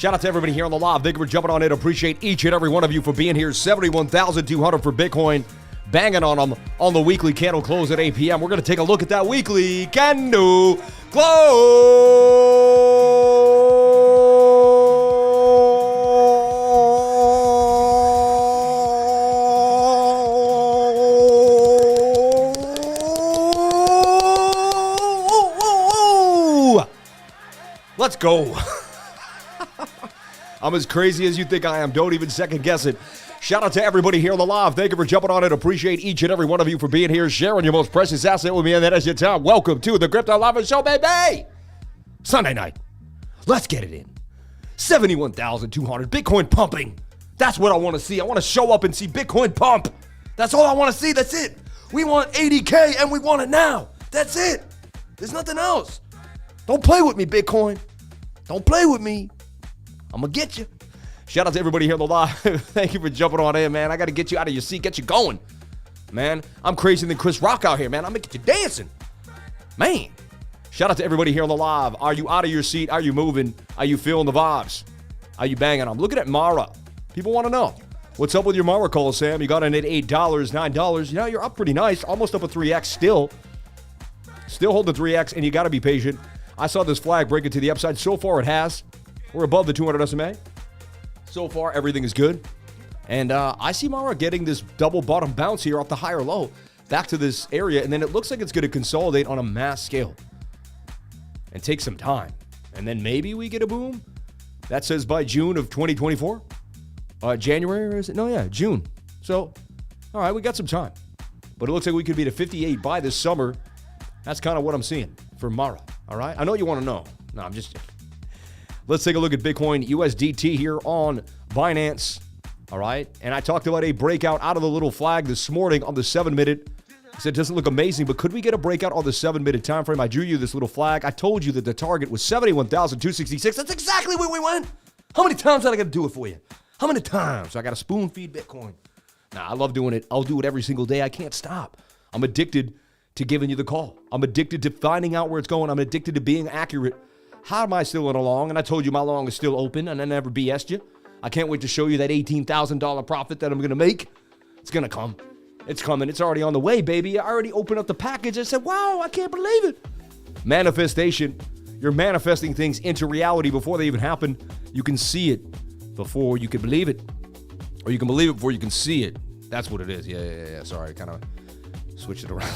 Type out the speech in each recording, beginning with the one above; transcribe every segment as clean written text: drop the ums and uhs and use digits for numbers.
Shout out to everybody here on the live. Thank you for jumping on in. Appreciate each and every one of you for being here. 71,200 for Bitcoin. Banging on them on the weekly candle close at 8 p.m. We're going to take a look at that weekly candle close. Let's go. I'm as crazy as you think I am. Don't even second guess it. Shout out to everybody here on the live. Thank you for jumping on it. Appreciate each and every one of you for being here, sharing your most precious asset with me, and that is your time. Welcome to the Crypto Live Show, baby. Sunday night. Let's get it in. 71,200. Bitcoin pumping. That's what I want to see. I want to show up and see Bitcoin pump. That's all I want to see. That's it. We want 80K and we want it now. That's it. There's nothing else. Don't play with me, Bitcoin. Don't play with me. I'm going to get you. Shout out to everybody here on the live. Thank you for jumping on in, man. I got to get you out of your seat, get you going. Man, I'm crazier than Chris Rock out here, man. I'm going to get you dancing. Man. Shout out to everybody here on the live. Are you out of your seat? Are you moving? Are you feeling the vibes? Are you banging them? Looking at MYRO. People want to know. What's up with your MYRO call, Sam? You got in at $8, $9. You know, you're up pretty nice. Almost up a 3X still. Still holding 3X, and you got to be patient. I saw this flag break it to the upside. So far, it has. We're above the 200 SMA. So far, everything is good. And I see MYRO getting this double bottom bounce here off the higher low back to this area. And then it looks like it's going to consolidate on a mass scale and take some time. And then maybe we get a boom. That says by June of 2024. January, or is it? No, yeah, June. So, all right, we got some time. But it looks like we could be to 58 by this summer. That's kind of what I'm seeing for MYRO. All right? I know you want to know. No, I'm just... Let's take a look at Bitcoin USDT here on Binance. All right? And I talked about a breakout out of the little flag this morning on the 7-minute. I said it doesn't look amazing, but could we get a breakout on the 7-minute time frame? I drew you this little flag. I told you that the target was 71,266. That's exactly where we went. How many times did I got to do it for you? How many times? So I got to spoon feed Bitcoin. Nah, I love doing it. I'll do it every single day. I can't stop. I'm addicted to giving you the call. I'm addicted to finding out where it's going. I'm addicted to being accurate. How am I still in a long? And I told you my long is still open, and I never BS'd you. I can't wait to show you that $18,000 profit that I'm going to make. It's going to come. It's coming. It's already on the way, baby. I already opened up the package. I said, wow, I can't believe it. Manifestation. You're manifesting things into reality before they even happen. You can see it before you can believe it. Or you can believe it before you can see it. That's what it is. Yeah. Sorry, I kind of switched it around.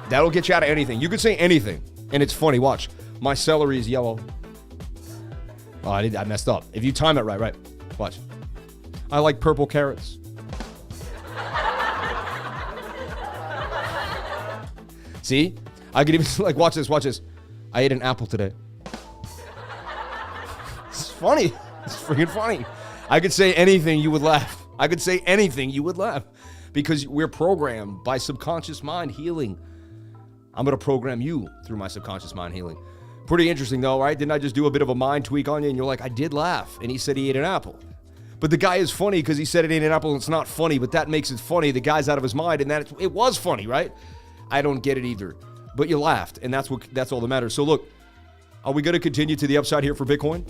That'll get you out of anything. You could say anything, and it's funny. Watch. My celery is yellow. Oh, I messed up. If you time it right. Watch. I like purple carrots. See? I could even, like, watch this. I ate an apple today. It's funny. It's freaking funny. I could say anything, you would laugh. Because we're programmed by subconscious mind healing. I'm going to program you through my subconscious mind healing. Pretty interesting, though, right? Didn't I just do a bit of a mind tweak on you? And you're like, I did laugh. And he said he ate an apple. But the guy is funny because he said it ate an apple and it's not funny, but that makes it funny. The guy's out of his mind, and that it was funny, right? I don't get it either. But you laughed, and that's all that matters. So look, are we going to continue to the upside here for Bitcoin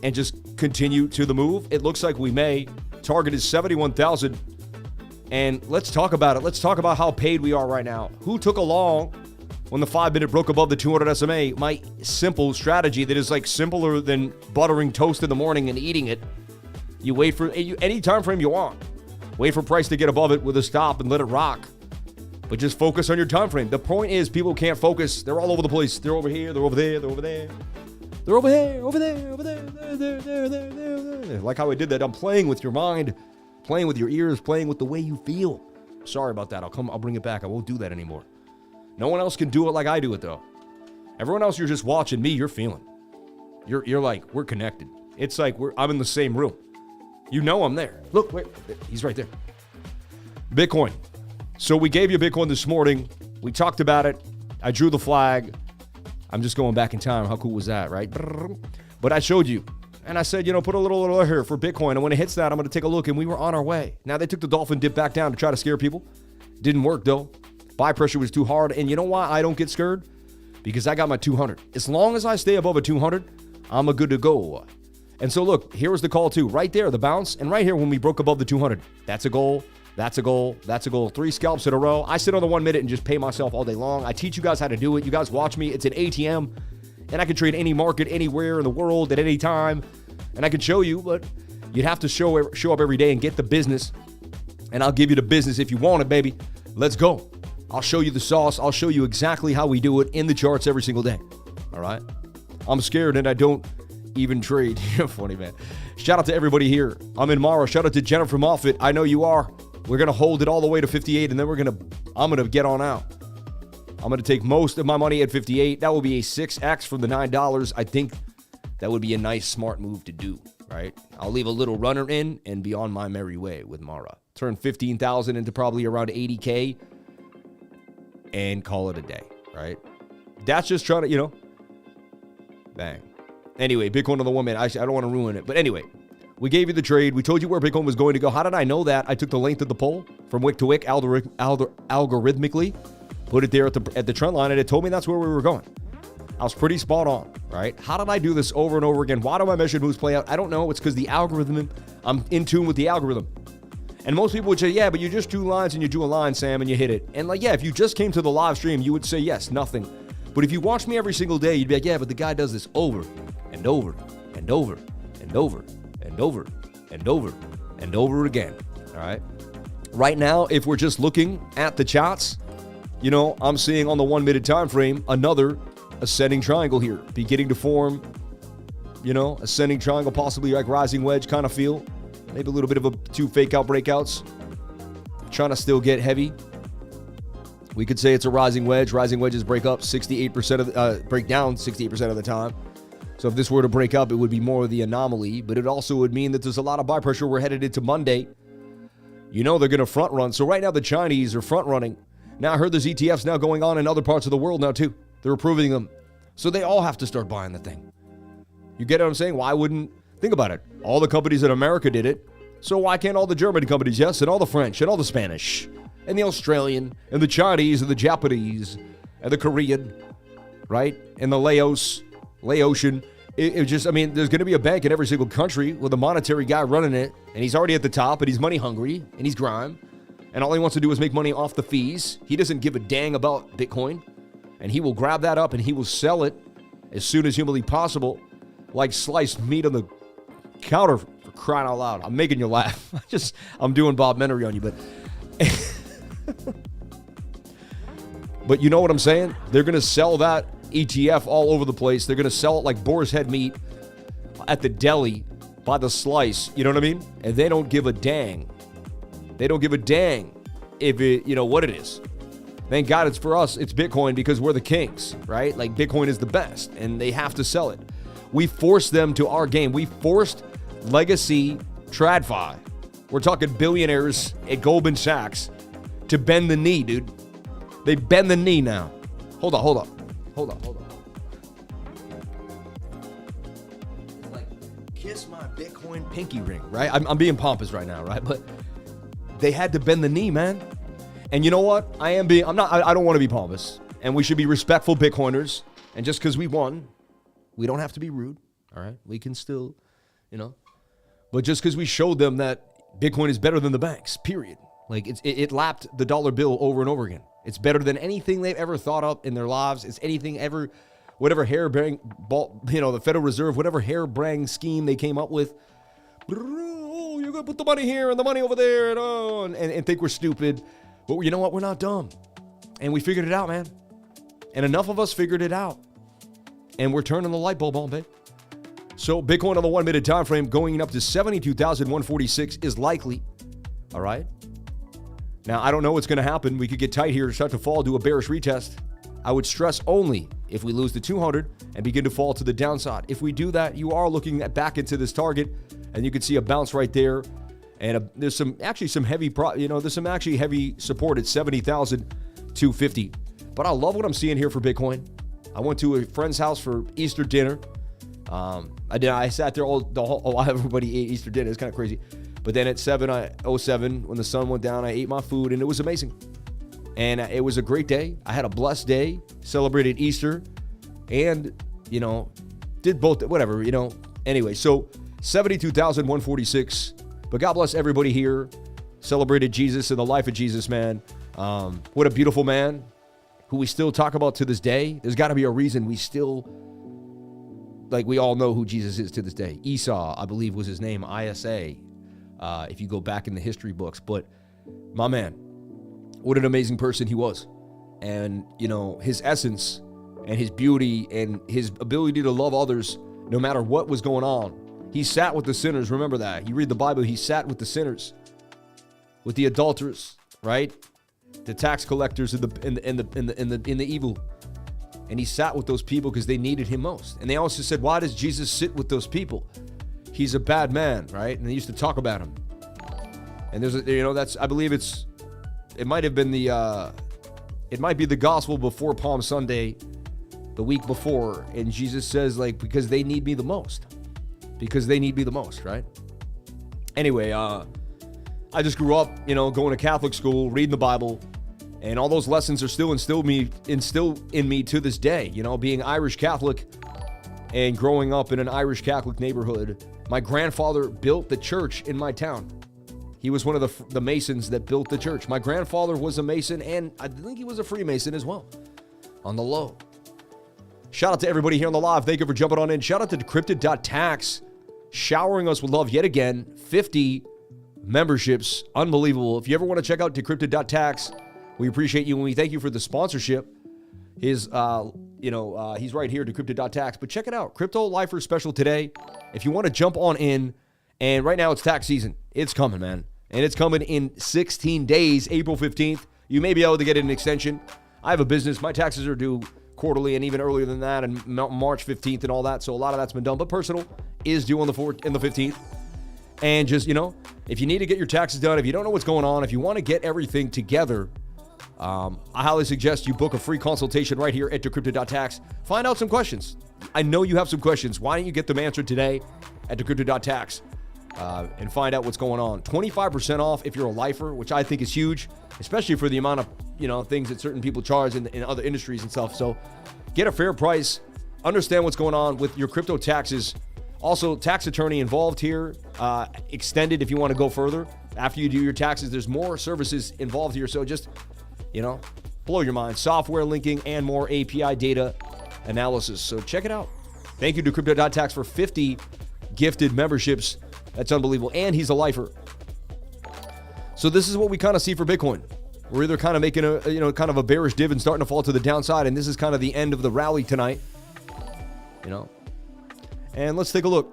and just continue to the move? It looks like we may. Target is 71,000. And let's talk about it. Let's talk about how paid we are right now. Who took along when the 5-minute broke above the 200 SMA? My simple strategy that is like simpler than buttering toast in the morning and eating it. You wait for any time frame you want. Wait for price to get above it with a stop and let it rock. But just focus on your time frame. The point is people can't focus. They're all over the place. They're over here. They're over there. They're over there. They're over here. Over there. Over there. There. Like how I did that. I'm playing with your mind, playing with your ears, playing with the way you feel. Sorry about that. I'll bring it back. I won't do that anymore. No one else can do it like I do it though. Everyone else, you're just watching me. You're feeling. You're like, we're connected. It's like I'm in the same room. You know I'm there. Look, wait, he's right there. Bitcoin. So we gave you Bitcoin this morning. We talked about it. I drew the flag. I'm just going back in time. How cool was that, right? But I showed you. And I said, put a little here for Bitcoin. And when it hits that, I'm going to take a look. And we were on our way. Now, they took the dolphin dip back down to try to scare people. Didn't work, though. Buy pressure was too hard. And you know why I don't get scared? Because I got my 200. As long as I stay above a 200, I'm a good to go. And so, look, here was the call, too. Right there, the bounce. And right here, when we broke above the 200. That's a goal. That's a goal. That's a goal. 3 scalps in a row. I sit on the 1 minute and just pay myself all day long. I teach you guys how to do it. You guys watch me. It's an ATM. And I can trade any market anywhere in the world at any time. And I can show you, but you'd have to show up every day and get the business. And I'll give you the business if you want it, baby. Let's go. I'll show you the sauce. I'll show you exactly how we do it in the charts every single day. All right? I'm scared and I don't even trade. You're funny, man. Shout out to everybody here. I'm in MYRO. Shout out to Jennifer Moffitt. I know you are. We're going to hold it all the way to 58, and then I'm going to get on out. I'm going to take most of my money at 58. That will be a 6X from the $9. I think that would be a nice, smart move to do, right? I'll leave a little runner in and be on my merry way with MYRO. Turn 15,000 into probably around 80K and call it a day, right? That's just trying to, bang. Anyway, Bitcoin on the 1 minute. I don't want to ruin it. But anyway, we gave you the trade. We told you where Bitcoin was going to go. How did I know that? I took the length of the pole from wick to wick algorithmically, put it there at the trend line, and it told me that's where we were going. I was pretty spot on, right? How did I do this over and over again? Why do my measured moves play out? I don't know. It's because the algorithm, I'm in tune with the algorithm. And most people would say, yeah, but you just do lines and you do a line, Sam, and you hit it. And if you just came to the live stream, you would say, yes, nothing. But if you watch me every single day, you'd be like, yeah, but the guy does this over and over and over and over and over and over and over again. All right. Right now, if we're just looking at the charts, you know, I'm seeing on the 1 minute time frame another ascending triangle here beginning to form, you know, ascending triangle, possibly like rising wedge kind of feel. Maybe a little bit of a 2 fake out breakouts. Trying to still get heavy. We could say it's a rising wedge. Rising wedges break up 68% of break down 68% of the time. So if this were to break up, it would be more of the anomaly, but it also would mean that there's a lot of buy pressure. We're headed into Monday. You know they're going to front run. So right now the Chinese are front running. Now I heard there's ETFs now going on in other parts of the world now too. They're approving them. So they all have to start buying the thing. You get what I'm saying? Why wouldn't, think about it. All the companies in America did it. So why can't all the German companies? Yes, and all the French and all the Spanish and the Australian and the Chinese and the Japanese and the Korean, right? And the Laotian. It just, I mean, there's going to be a bank in every single country with a monetary guy running it, and he's already at the top, and he's money hungry, and he's grime, and all he wants to do is make money off the fees. He doesn't give a dang about Bitcoin, and he will grab that up and he will sell it as soon as humanly possible, like sliced meat on the counter, for crying out loud. I'm making you laugh. I'm doing Bob Menery on you, but but you know what I'm saying? They're going to sell that ETF all over the place. They're going to sell it like boar's head meat at the deli by the slice. You know what I mean? And they don't give a dang. They don't give a dang if it, you know, what it is. Thank God it's for us. It's Bitcoin because we're the kings, right? Like Bitcoin is the best and they have to sell it. We forced them to our game. We forced legacy TradFi. We're talking billionaires at Goldman Sachs to bend the knee, dude. They bend the knee now. Hold on. It's like, kiss my Bitcoin pinky ring, right? I'm being pompous right now, right? But they had to bend the knee, man. And you know what? I don't want to be pompous. And we should be respectful Bitcoiners. And just because we won, we don't have to be rude, all right? We can still, you know. But just because we showed them that Bitcoin is better than the banks, period. Like, it lapped the dollar bill over and over again. It's better than anything they've ever thought up in their lives. It's anything ever, whatever harebrained, you know, the Federal Reserve, whatever harebrained scheme they came up with. Oh, you're going to put the money here and the money over there and think we're stupid. But you know what? We're not dumb. And we figured it out, man. And enough of us figured it out. And we're turning the light bulb on, babe. So Bitcoin on the 1 minute time frame going up to 72,146 is likely. All right. Now, I don't know what's going to happen. We could get tight here, start to fall, do a bearish retest. I would stress only if we lose the 200 and begin to fall to the downside. If we do that, you are looking at back into this target, and you can see a bounce right there. And there's some heavy support at 70,250. But I love what I'm seeing here for Bitcoin. I went to a friend's house for Easter dinner. I sat there while everybody ate Easter dinner. It's kind of crazy. But then at 7:07, when the sun went down, I ate my food, and it was amazing. And it was a great day. I had a blessed day, celebrated Easter, and, you know, did both, whatever, you know. Anyway, so 72,146. But God bless everybody here. Celebrated Jesus and the life of Jesus, man. What a beautiful man who we still talk about to this day. There's got to be a reason we still, like, we all know who Jesus is to this day. Esau, I believe, was his name, ISA. If you go back in the history books. But my man, what an amazing person he was. And, you know, his essence and his beauty and his ability to love others no matter what was going on. He sat with the sinners. Remember that. You read the Bible, he sat with the sinners, with the adulterers, right? The tax collectors and the evil. And he sat with those people because they needed him most. And they also said, why does Jesus sit with those people? He's a bad man, right? And they used to talk about him. And there's I believe it might have been it might be the gospel before Palm Sunday, the week before. And Jesus says, like, because they need me the most. Because they need me the most, right? Anyway, I just grew up, you know, going to Catholic school, reading the Bible, and all those lessons are still instilled in me to this day. You know, being Irish Catholic and growing up in an Irish Catholic neighborhood. My grandfather built the church in my town. He was one of the Masons that built the church. My grandfather was a Mason, and I think he was a Freemason as well, on the low. Shout out to everybody here on the live. Thank you for jumping on in. Shout out to decrypted.tax, showering us with love yet again. 50 memberships. Unbelievable. If you ever want to check out decrypted.tax, we appreciate you and we thank you for the sponsorship. He's right here, decrypted.tax. But check it out. Crypto Lifer special today. If you want to jump on in, and right now it's tax season. It's coming, man. And it's coming in 16 days, April 15th. You may be able to get an extension. I have a business. My taxes are due quarterly and even earlier than that, and March 15th and all that. So a lot of that's been done. But personal is due on the 15th. And just, if you need to get your taxes done, if you don't know what's going on, if you want to get everything together, I highly suggest you book a free consultation right here at decrypted.tax. Find out some questions. I know you have some questions. Why don't you get them answered today at decrypted.tax? And find out what's going on. 25% off if you're a lifer, which I think is huge, especially for the amount of, things that certain people charge in other industries and stuff. So get a fair price, understand what's going on with your crypto taxes. Also, tax attorney involved here, extended if you want to go further. After you do your taxes, there's more services involved here. So just, blow your mind. Software linking and more API data analysis. So check it out. Thank you to Crypto.tax for 50 gifted memberships. That's unbelievable. And he's a lifer. So this is what we kind of see for Bitcoin. We're either kind of making a bearish div and starting to fall to the downside. And this is kind of the end of the rally tonight. And let's take a look.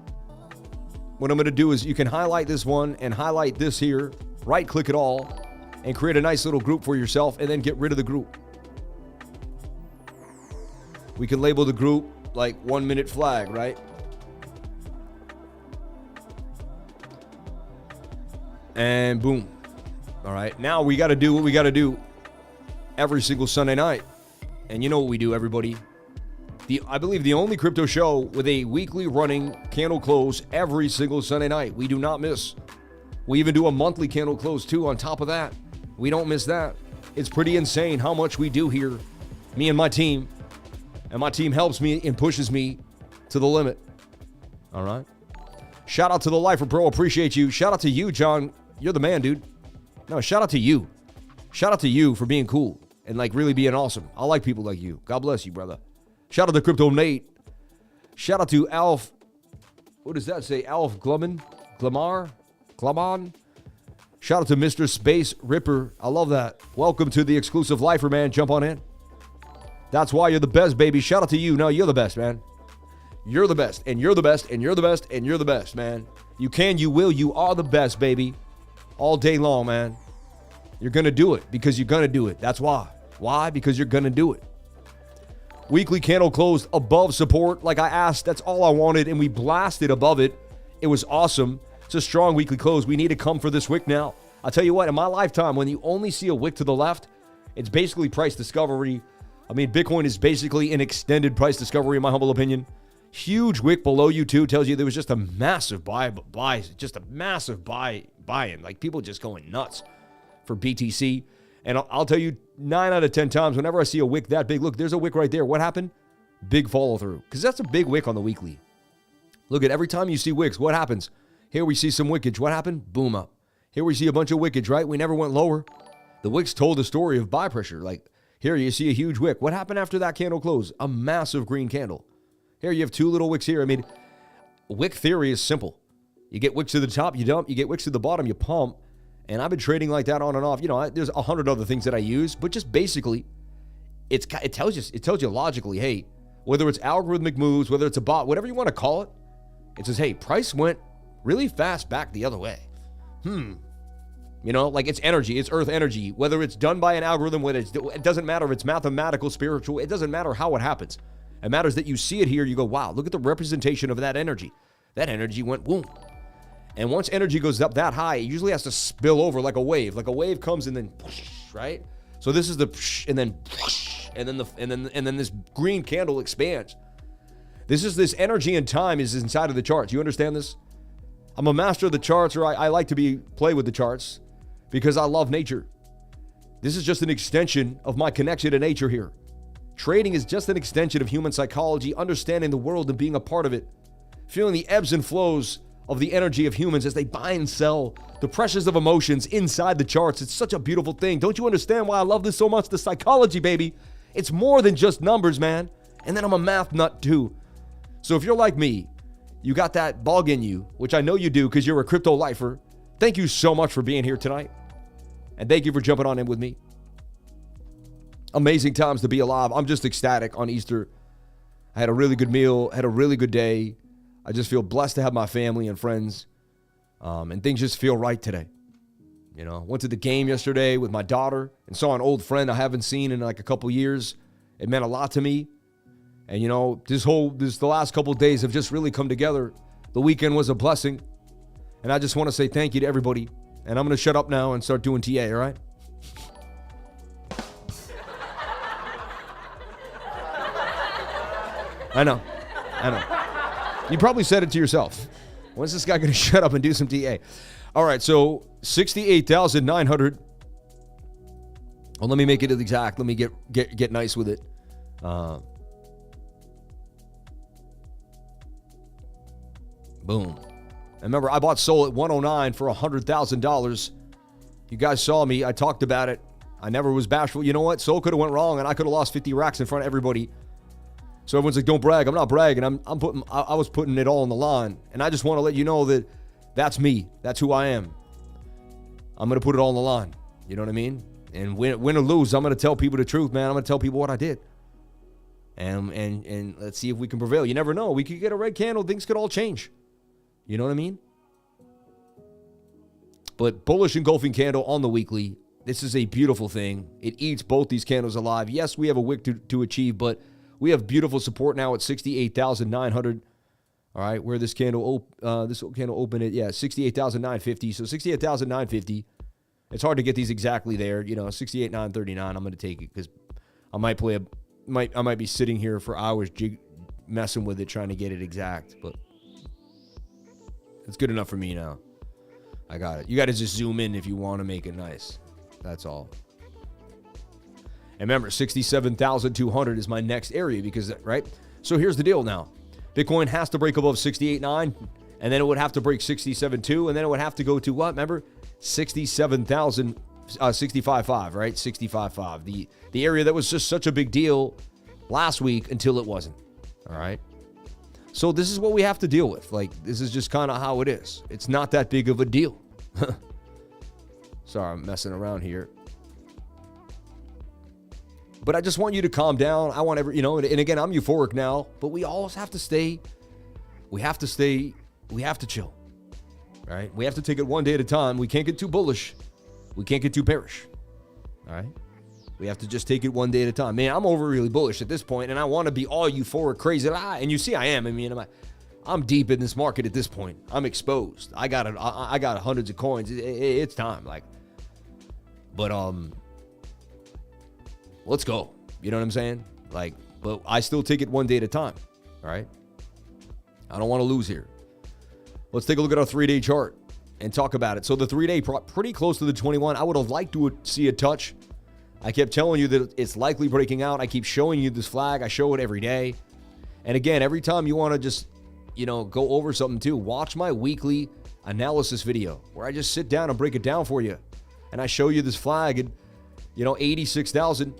What I'm going to do is you can highlight this one and highlight this here. Right click it all and create a nice little group for yourself and then get rid of the group. We can label the group like 1 minute flag, right? And boom. All right. Now we got to do what we got to do every single Sunday night. And you know what we do, everybody. I believe the only crypto show with a weekly running candle close every single Sunday night. We do not miss. We even do a monthly candle close too on top of that. We don't miss that. It's pretty insane how much we do here, me and my team. And my team helps me and pushes me to the limit. All right. Shout out to the Lifer Pro. Appreciate you. Shout out to you, John. You're the man, dude. No, shout out to you. Shout out to you for being cool and really being awesome. I like people like you. God bless you, brother. Shout out to Crypto Nate. Shout out to Alf. What does that say? Alf Glumman? Glamon? Shout out to Mr. Space Ripper. I love that. Welcome to the exclusive Lifer, man. Jump on in. That's why you're the best, baby. Shout out to you. No, you're the best, man. You're the best, and you're the best, and you're the best, and you're the best, man. You can, you will, you are the best, baby. All day long, man. You're going to do it because you're going to do it. That's why. Why? Because you're going to do it. Weekly candle closed above support like I asked. That's all I wanted, and we blasted above it. It was awesome. It's a strong weekly close. We need to come for this wick now. I'll tell you what, in my lifetime, when you only see a wick to the left, it's basically price discovery. I mean, Bitcoin is basically an extended price discovery, in my humble opinion. Huge wick below you, too, tells you there was just a massive buy, just a massive buy-in. Like, people just going nuts for BTC. And I'll tell you, 9 out of 10 times, whenever I see a wick that big, look, there's a wick right there. What happened? Big follow-through. Because that's a big wick on the weekly. Look at every time you see wicks, what happens? Here we see some wickage. What happened? Boom up. Here we see a bunch of wickage, right? We never went lower. The wicks told the story of buy pressure. Like, here you see a huge wick. What happened after that candle closed? A massive green candle. Here you have 2 little wicks here. I mean, wick theory is simple. You get wicks to the top, you dump. You get wicks to the bottom, you pump. And I've been trading like that on and off. There's 100 other things that I use, but just basically, it tells you logically, hey, whether it's algorithmic moves, whether it's a bot, whatever you want to call it, it says, hey, price went really fast back the other way. It's energy, it's earth energy. Whether it's done by an algorithm, it doesn't matter if it's mathematical, spiritual, it doesn't matter how it happens. It matters that you see it here, you go, wow, look at the representation of that energy. That energy went boom. And once energy goes up that high, it usually has to spill over like a wave. Like a wave comes and then, right? So this is the, and then this green candle expands. This energy and time is inside of the charts. You understand this? I'm a master of the charts, or I like to play with the charts because I love nature. This is just an extension of my connection to nature here. Trading is just an extension of human psychology, understanding the world and being a part of it, feeling the ebbs and flows of the energy of humans as they buy and sell, the pressures of emotions inside the charts. It's such a beautiful thing. Don't you understand why I love this so much? The psychology, baby. It's more than just numbers, man. And then I'm a math nut too. So if you're like me, you got that bug in you, which I know you do because you're a crypto lifer. Thank you so much for being here tonight. And thank you for jumping on in with me. Amazing times to be alive. I'm just ecstatic on Easter. I had a really good meal, had a really good day. I just feel blessed to have my family and friends. And things just feel right today. You know, went to the game yesterday with my daughter and saw an old friend I haven't seen in like a couple years. It meant a lot to me. And, you know, the last couple of days have just really come together. The weekend was a blessing. And I just want to say thank you to everybody. And I'm going to shut up now and start doing TA, all right? I know. You probably said it to yourself. When's this guy going to shut up and do some TA? All right, so 68,900. Well, let me make it exact. Let me get nice with it. Boom. And remember, I bought Sol at 109 for $100,000. You guys saw me. I talked about it. I never was bashful. You know what? Sol could have went wrong, and I could have lost 50 racks in front of everybody. So everyone's like, don't brag. I'm not bragging. I was putting it all on the line. And I just want to let you know that that's me. That's who I am. I'm going to put it all on the line. You know what I mean? And win or lose, I'm going to tell people the truth, man. I'm going to tell people what I did. And let's see if we can prevail. You never know. We could get a red candle. Things could all change. You know what I mean? But bullish engulfing candle on the weekly. This is a beautiful thing. It eats both these candles alive. Yes, we have a wick to achieve, but we have beautiful support now at 68,900. All right, where this candle opened at 68,950. So 68,950. It's hard to get these exactly there. You know, 68,939. I'm going to take it because I might be sitting here for hours messing with it, trying to get it exact. But it's good enough for me now. I got it. You got to just zoom in if you want to make it nice. That's all. And remember, 67,200 is my next area because, right? So here's the deal now. Bitcoin has to break above 68.9, and then it would have to break 67.2, and then it would have to go to what? Remember? 65.5, right? 65.5. The area that was just such a big deal last week until it wasn't. All right? So this is what we have to deal with. Like, this is just kind of how it is. It's not that big of a deal. Sorry, I'm messing around here. But I just want you to calm down. I want and again, I'm euphoric now, but we always have to stay, we have to chill, right? We have to take it one day at a time. We can't get too bullish. We can't get too bearish, all right? We have to just take it one day at a time. Man, I'm really bullish at this point, and I want to be all euphoric, crazy. And you see I am. I mean, I'm deep in this market at this point. I'm exposed. I got hundreds of coins. It's time, but let's go. You know what I'm saying? But I still take it one day at a time. All right. I don't want to lose here. Let's take a look at our 3-day chart and talk about it. So the 3-day pretty close to the 21. I would have liked to see a touch. I kept telling you that it's likely breaking out. I keep showing you this flag. I show it every day. And again, every time you want to just, go over something too, watch my weekly analysis video where I just sit down and break it down for you. And I show you this flag and, 86,000.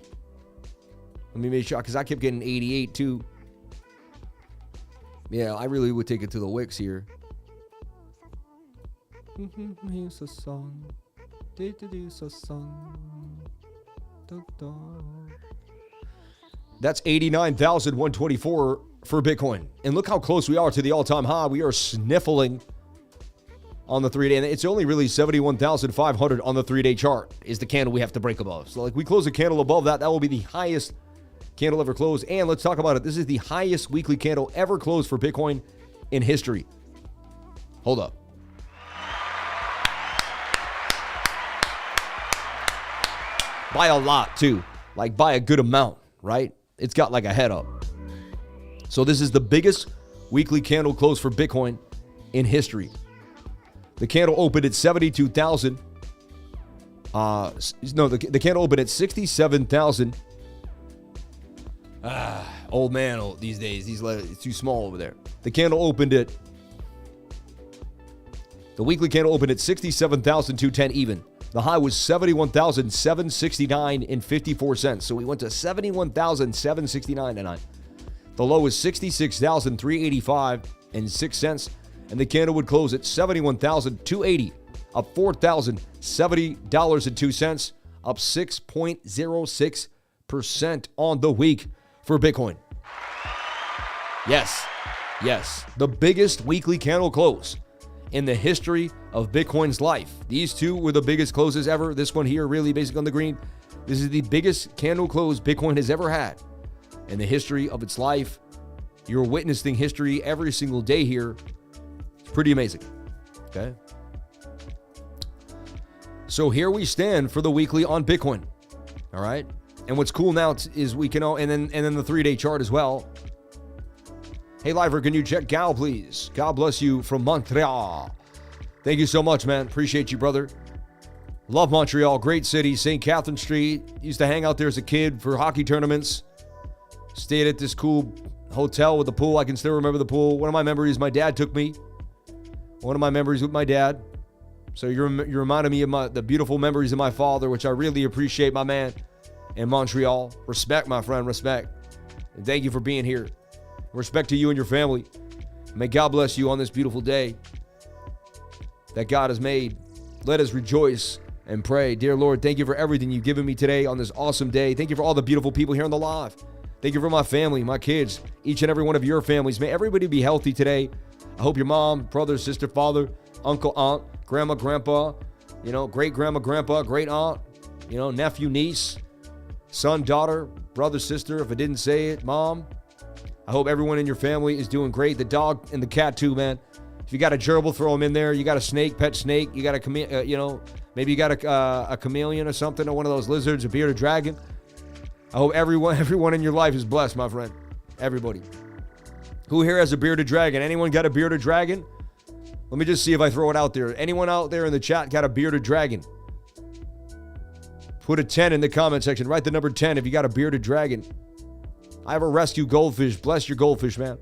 Let me make sure, because I kept getting 88 too. Yeah, I really would take it to the wicks here. Here's a song. That's 89,124 for Bitcoin. And look how close we are to the all-time high. We are sniffling on the 3-day. And it's only really 71,500 on the 3-day chart is the candle we have to break above. So we close a candle above that. That will be the highest candle ever closed. And let's talk about it. This is the highest weekly candle ever closed for Bitcoin in history. Hold up. By a lot, too. By a good amount, right? It's got a head up. So this is the biggest weekly candle close for Bitcoin in history. The candle opened at 72,000. The candle opened at 67,000. Old man these days. It's too small over there. The weekly candle opened at 67,210 even. The high was 71,769 and 54 cents. So we went to 71,769 tonight. The low is 66,385 and 6 cents, and the candle would close at 71,280, up $4,070.02, up 6.06% on the week for Bitcoin. Yes, the biggest weekly candle close in the history of Bitcoin's life. These two were the biggest closes ever. This one here, really basic on the green. This is the biggest candle close Bitcoin has ever had in the history of its life. You're witnessing history every single day here. It's pretty amazing. Okay. So here we stand for the weekly on Bitcoin. All right. And what's cool now is we can, and then the 3-day chart as well. Hey, Liver, can you check Gal, please? God bless you from Montreal. Thank you so much, man. Appreciate you, brother. Love Montreal. Great city. St. Catherine Street. Used to hang out there as a kid for hockey tournaments. Stayed at this cool hotel with a pool. I can still remember the pool. One of my memories, my dad took me. One of my memories with my dad. So you're reminding me of the beautiful memories of my father, which I really appreciate, my man, in Montreal. Respect, my friend. Respect. And thank you for being here. Respect to you and your family. May God bless you on this beautiful day that God has made. Let us rejoice and pray. Dear Lord, thank you for everything you've given me today on this awesome day. Thank you for all the beautiful people here on the live. Thank you for my family, my kids, each and every one of your families. May everybody be healthy today. I hope your mom, brother, sister, father, uncle, aunt, grandma, grandpa, great grandma, grandpa, great aunt, nephew, niece, son, daughter, brother, sister, if I didn't say it, mom. I hope everyone in your family is doing great. The dog and the cat too, man. If you got a gerbil, throw them in there. You got a snake, pet snake. You got maybe you got a chameleon or something, or one of those lizards, a bearded dragon. I hope everyone in your life is blessed, my friend. Everybody. Who here has a bearded dragon? Anyone got a bearded dragon? Let me just see if I throw it out there. Anyone out there in the chat got a bearded dragon? Put a 10 in the comment section. Write the number 10 if you got a bearded dragon. I have a rescue goldfish. Bless your goldfish, man.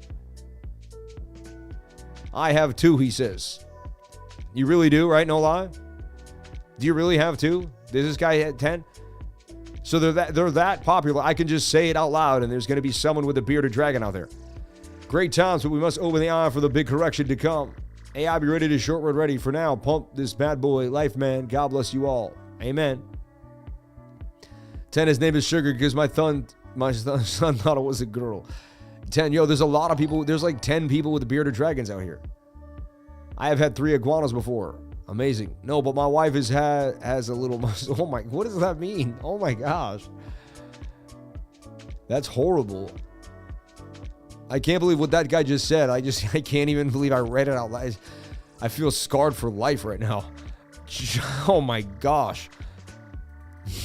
I have 2, he says. You really do, right? No lie? Do you really have 2? Does this guy have 10? So they're that popular. I can just say it out loud, and there's going to be someone with a bearded dragon out there. Great times, but we must open the eye for the big correction to come. AI, be ready to short word ready. For now, pump this bad boy life, man. God bless you all. Amen. 10, his name is Sugar because my son thought it was a girl. 10, there's a lot of people. There's like 10 people with bearded dragons out here. I have had 3 iguanas before. Amazing. No, but my wife has a little. Oh my, what does that mean? Oh my gosh. That's horrible. I can't believe what that guy just said. I can't even believe I read it out loud. I feel scarred for life right now. Oh my gosh.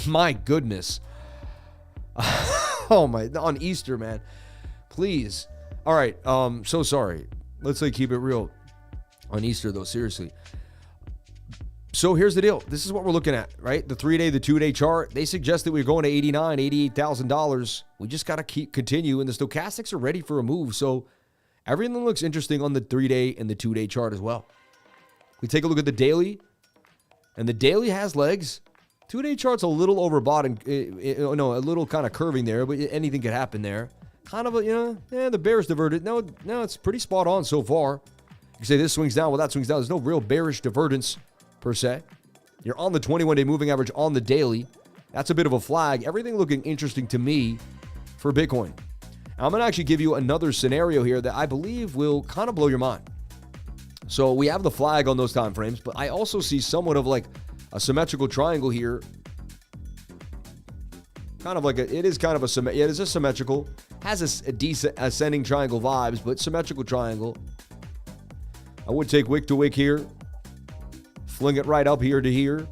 My goodness. Oh my, on Easter, man. Please. All right. So sorry. Let's keep it real on Easter though. Seriously. So here's the deal. This is what we're looking at, right? The 3-day, the 2-day chart. They suggest that we're going to $88,000. We just got to continue, and the stochastics are ready for a move. So everything looks interesting on the 3-day and the 2-day chart as well. We take a look at the daily, and the daily has legs. 2-day chart's a little overbought and a little kind of curving there, but anything could happen there. Kind of the bearish diverted. No, it's pretty spot on so far. You say this swings down, well, that swings down. There's no real bearish divergence per se. You're on the 21-day moving average on the daily. That's a bit of a flag. Everything looking interesting to me for Bitcoin. I'm going to actually give you another scenario here that I believe will kind of blow your mind. So we have the flag on those time frames, but I also see somewhat of like a symmetrical triangle here. Kind of like it is a symmetrical, has a decent ascending triangle vibes, but symmetrical triangle. I would take wick to wick here. Fling it right up here to here.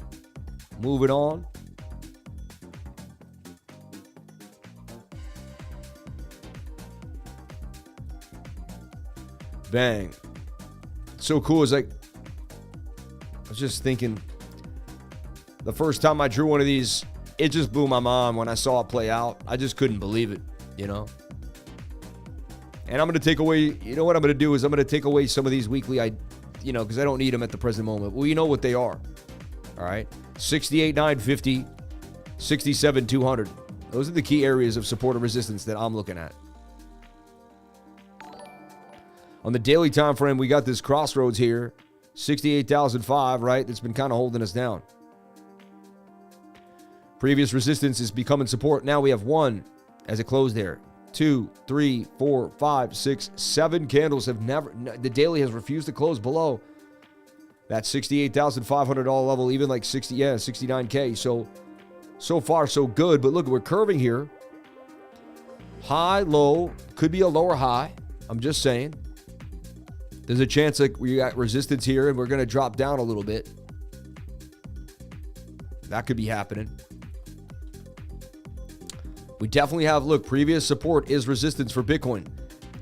Move it on. Bang. So cool. It's like, I was just thinking, the first time I drew one of these, it just blew my mind when I saw it play out. I just couldn't believe it, And I'm going to take away, what I'm going to do is I'm going to take away some of these weekly, because I don't need them at the present moment. Well, you know what they are. All right. 68,950, 67,200. Those are the key areas of support and resistance that I'm looking at. On the daily time frame, we got this crossroads here, 68,005, right? That's been kind of holding us down. Previous resistance is becoming support. Now we have 1 as it closed there. 2, 3, 4, 5, 6, 7 candles have never, the daily has refused to close below that $68,500 level, even like 69K. So far, so good. But look, we're curving here. High, low, could be a lower high. I'm just saying. There's a chance like we got resistance here and we're going to drop down a little bit. That could be happening. We definitely have, look, previous support is resistance for Bitcoin.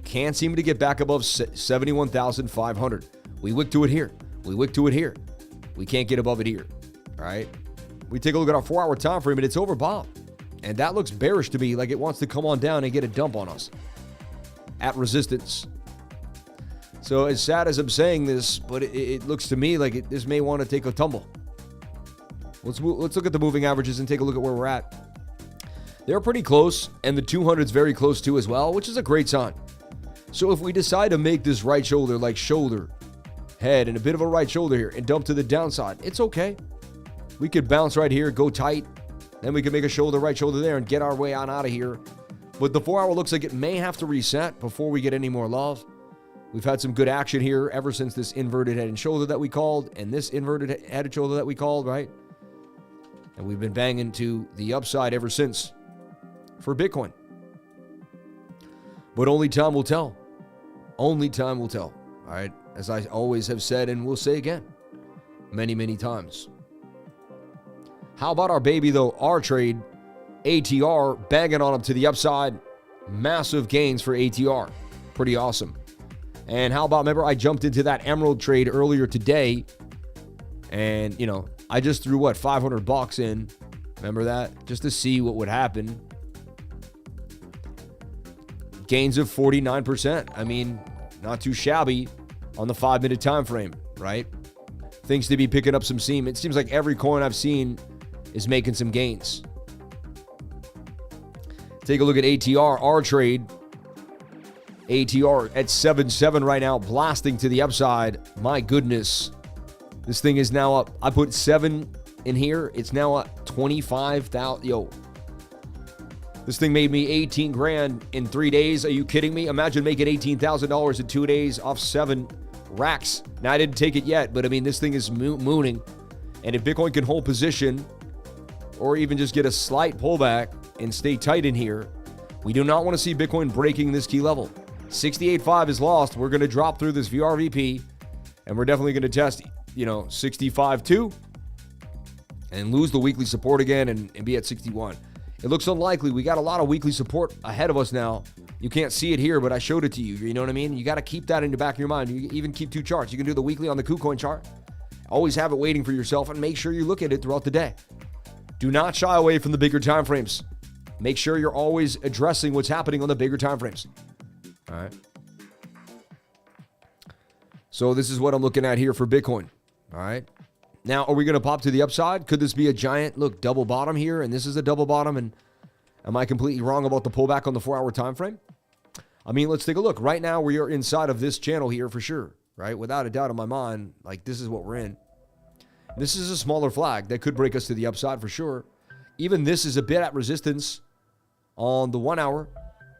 Can't seem to get back above 71,500. We wick to it here. We wick to it here. We can't get above it here. All right. We take a look at our 4-hour time frame and it's overbought. And that looks bearish to me, like it wants to come on down and get a dump on us at resistance. So as sad as I'm saying this, but it looks to me like this may want to take a tumble. Let's look at the moving averages and take a look at where we're at. They're pretty close, and the 200's very close too as well, which is a great sign. So if we decide to make this right shoulder like shoulder, head, and a bit of a right shoulder here and dump to the downside, it's okay. We could bounce right here, go tight, then we can make a shoulder, right shoulder there, and get our way on out of here. But the 4-hour looks like it may have to reset before we get any more love. We've had some good action here ever since this inverted head and shoulder that we called, and this inverted head and shoulder that we called, right? And we've been banging to the upside ever since for Bitcoin. But only time will tell. Only time will tell. All right. As I always have said and will say again many, many times. How about our baby, though? Our trade, ATR, banging on up to the upside. Massive gains for ATR. Pretty awesome. And how about, remember, I jumped into that EMRLD trade earlier today. And, you know, I just threw, what, $500 in. Remember that? Just to see what would happen. Gains of 49%. I mean, not too shabby on the 5-minute time frame, right? Things to be picking up some steam. It seems like every coin I've seen is making some gains. Take a look at ATR, our trade. ATR at 7.7 right now, blasting to the upside. My goodness. This thing is now up. I put 7 in here. It's now up 25,000. Yo. This thing made me 18 grand in 3 days. Are you kidding me? Imagine making $18,000 in 2 days off 7 racks. Now, I didn't take it yet, but I mean, this thing is mooning. And if Bitcoin can hold position or even just get a slight pullback and stay tight in here, we do not want to see Bitcoin breaking this key level. 68.5 is lost. We're going to drop through this VRVP, and we're definitely going to test, 65.2 and lose the weekly support again and be at 61. It looks unlikely. We got a lot of weekly support ahead of us now. You can't see it here, but I showed it to you. You know what I mean? You got to keep that in the back of your mind. You even keep 2 charts. You can do the weekly on the KuCoin chart. Always have it waiting for yourself, and make sure you look at it throughout the day. Do not shy away from the bigger time frames. Make sure you're always addressing what's happening on the bigger time frames. All right. So this is what I'm looking at here for Bitcoin. All right. Now, are we going to pop to the upside? Could this be a giant, double bottom here? And this is a double bottom. And am I completely wrong about the pullback on the 4-hour time frame? I mean, let's take a look. Right now, we are inside of this channel here for sure. Right? Without a doubt in my mind, this is what we're in. This is a smaller flag that could break us to the upside for sure. Even this is a bit at resistance on the 1 hour,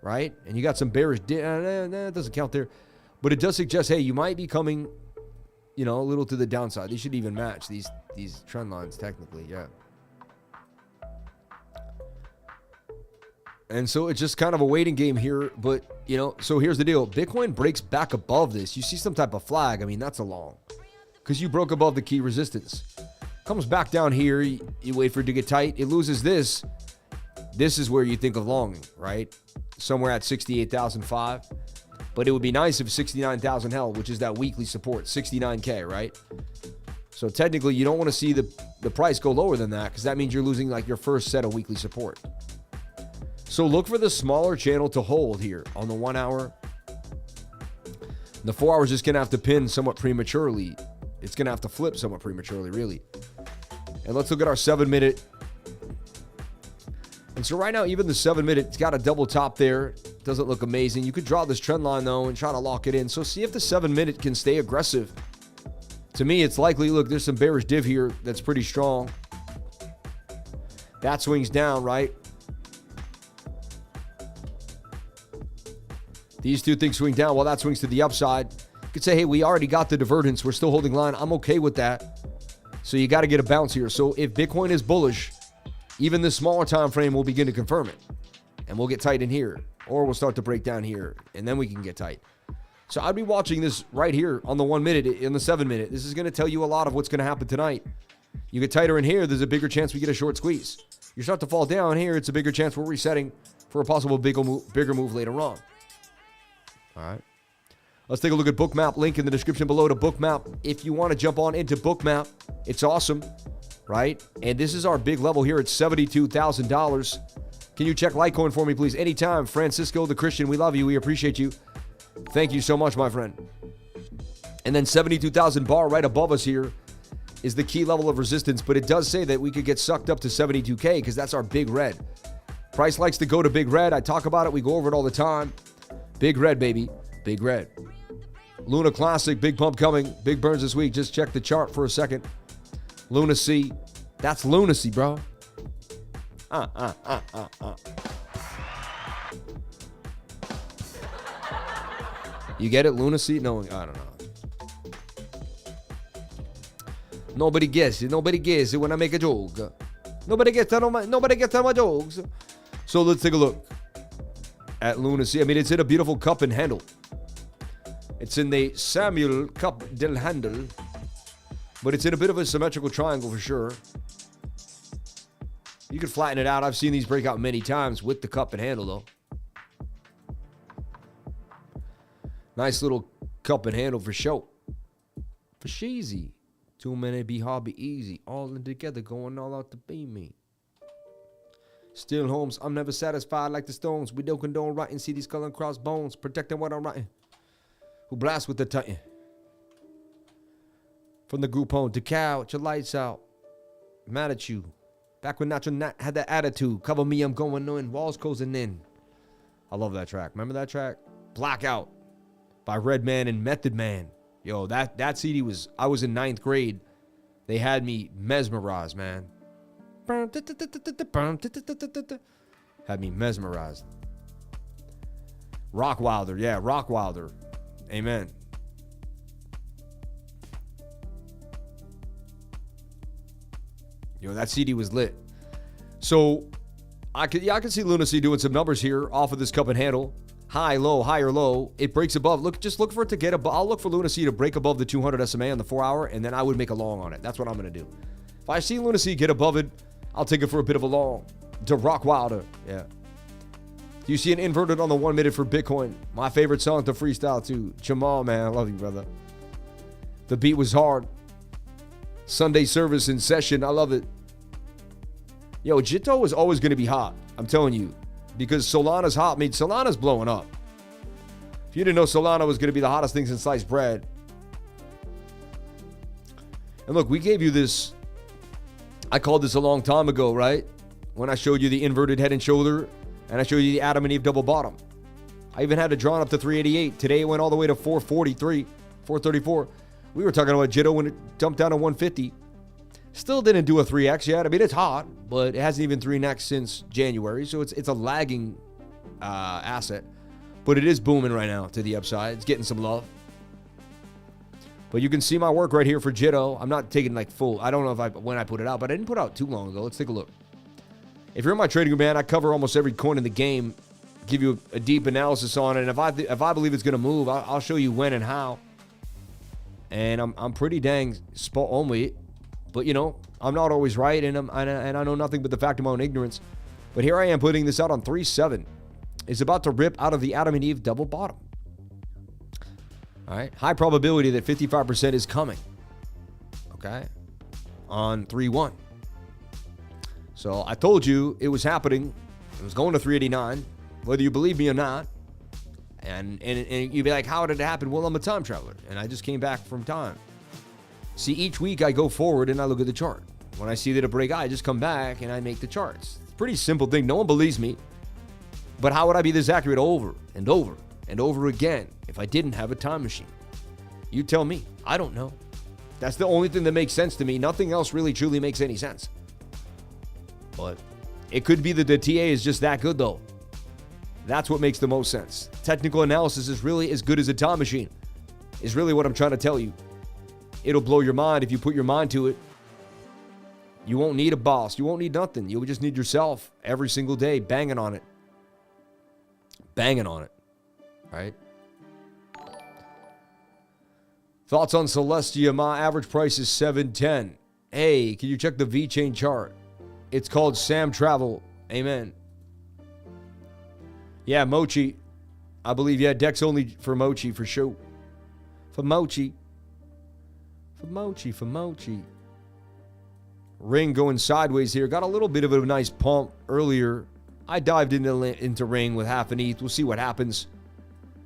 right? And you got some bearish, it doesn't count there. But it does suggest, hey, you might be coming, a little to the downside. They should even match these trend lines technically, yeah. And so it's just kind of a waiting game here. But, so here's the deal. Bitcoin breaks back above this. You see some type of flag. I mean, that's a long. Because you broke above the key resistance. Comes back down here. You wait for it to get tight. It loses this. This is where you think of longing, right? Somewhere at 68,005. But it would be nice if 69,000 held, which is that weekly support, 69K, right? So technically, you don't want to see the price go lower than that because that means you're losing your first set of weekly support. So look for the smaller channel to hold here on the 1 hour. The 4 hour is just going to have to pin somewhat prematurely. It's going to have to flip somewhat prematurely, really. And let's look at our 7-minute. And so right now, even the 7-minute, it's got a double top there. Doesn't look amazing. You could draw this trend line, though, and try to lock it in. So see if the 7-minute can stay aggressive. To me, it's likely, look, there's some bearish div here that's pretty strong. That swings down, right? These two things swing down while that swings to the upside. You could say, hey, we already got the divergence. We're still holding line. I'm okay with that. So you got to get a bounce here. So if Bitcoin is bullish, even this smaller time frame will begin to confirm it. And we'll get tight in here. Or we'll start to break down here. And then we can get tight. So I'd be watching this right here on the 1 minute, in the 7-minute. This is going to tell you a lot of what's going to happen tonight. You get tighter in here, there's a bigger chance we get a short squeeze. You start to fall down here, it's a bigger chance we're resetting for a possible bigger move later on. All right. Let's take a look at BOOKMAP. Link in the description below to BOOKMAP. If you want to jump on into BOOKMAP, it's awesome, right? And this is our big level here at $72,000. Can you check Litecoin for me, please? Anytime. Francisco the Christian, we love you. We appreciate you. Thank you so much, my friend. And then 72,000 bar right above us here is the key level of resistance, but it does say that we could get sucked up to 72K because that's our big red. Price likes to go to big red. I talk about it. We go over it all the time. Big red, baby. Big red. Luna Classic, big pump coming. Big burns this week. Just check the chart for a second. Lunacy. That's lunacy, bro. You get it? Lunacy? No, I don't know. Nobody gets it. Nobody gets it when I make a joke. Nobody gets my jokes. So let's take a look at lunacy. I mean, it's in a beautiful cup and handle. It's in the Samuel cup del handle. But it's in a bit of a symmetrical triangle for sure. You can flatten it out. I've seen these break out many times with the cup and handle, though. Nice little cup and handle for show. For sheezy. Too many be hard, be easy. All in together, going all out to be me. Still, Holmes, I'm never satisfied like the Stones. We don't condone writing, see these skull and cross bones. Protecting what I'm writing. Who blast with the titan? From the group home, Decal, with your lights out. Mad at you. Back when Nacho Nat had that attitude. Cover me, I'm going in. Walls closing in. I love that track. Remember that track? Blackout by Redman and Method Man. Yo, that CD was, I was in 9th grade. They had me mesmerized, man. Had me mesmerized. Rockwilder, yeah, Rockwilder. Amen. Yo, that CD was lit. So, I could see Lunacy doing some numbers here off of this cup and handle. High, low, higher, low. It breaks above. Just look for it to get above. I'll look for Lunacy to break above the 200 SMA on the 4-hour, and then I would make a long on it. That's what I'm going to do. If I see Lunacy get above it, I'll take it for a bit of a long. To Rockwilder, yeah. Do you see an inverted on the 1 minute for Bitcoin? My favorite song to freestyle to. Jamal, man, I love you, brother. The beat was hard. Sunday service in session, I love it. Yo, Jito is always going to be hot. I'm telling you. Because Solana's hot. I mean, Solana's blowing up. If you didn't know Solana was going to be the hottest thing since sliced bread. And look, we gave you this. I called this a long time ago, right? When I showed you the inverted head and shoulder. And I showed you the Adam and Eve double bottom. I even had it drawn up to 388. Today it went all the way to 443, 434. We were talking about Jito when it dumped down to 150. Still didn't do a 3x yet. I mean, it's hot, but it hasn't even 3x since January. So it's a lagging asset. But it is booming right now to the upside. It's getting some love. But you can see my work right here for Jito. I'm not taking like full. I don't know when I put it out, but I didn't put it out too long ago. Let's take a look. If you're in my trading room, man, I cover almost every coin in the game. Give you a deep analysis on it. And if I believe it's going to move, I'll show you when and how. And I'm pretty dang spot on with it. But, you know, I'm not always right, and I know nothing but the fact of my own ignorance. But here I am putting this out on 3-7. It's about to rip out of the Adam and Eve double bottom. All right. High probability that 55% is coming. Okay. On 3-1. So I told you it was happening. It was going to 389, whether you believe me or not. And you'd be like, how did it happen? Well, I'm a time traveler, and I just came back from time. See, each week I go forward and I look at the chart. When I see that a break, I just come back and I make the charts. It's a pretty simple thing. No one believes me. But how would I be this accurate over and over and over again if I didn't have a time machine? You tell me. I don't know. That's the only thing that makes sense to me. Nothing else really truly makes any sense. But it could be that the TA is just that good, though. That's what makes the most sense. Technical analysis is really as good as a time machine, is really what I'm trying to tell you. It'll blow your mind if you put your mind to it. You won't need a boss. You won't need nothing. You'll just need yourself every single day banging on it. Banging on it. Right? Thoughts on Celestia? My average price is $710. Hey, can you check the V-Chain chart? It's called Sam Travel. Amen. Yeah, Mochi. I believe, yeah, Dex only for Mochi, for sure. For Mochi. For Mochi, for Mochi. Ring going sideways here. Got a little bit of a nice pump earlier. I dived into Ring with half an ETH. We'll see what happens.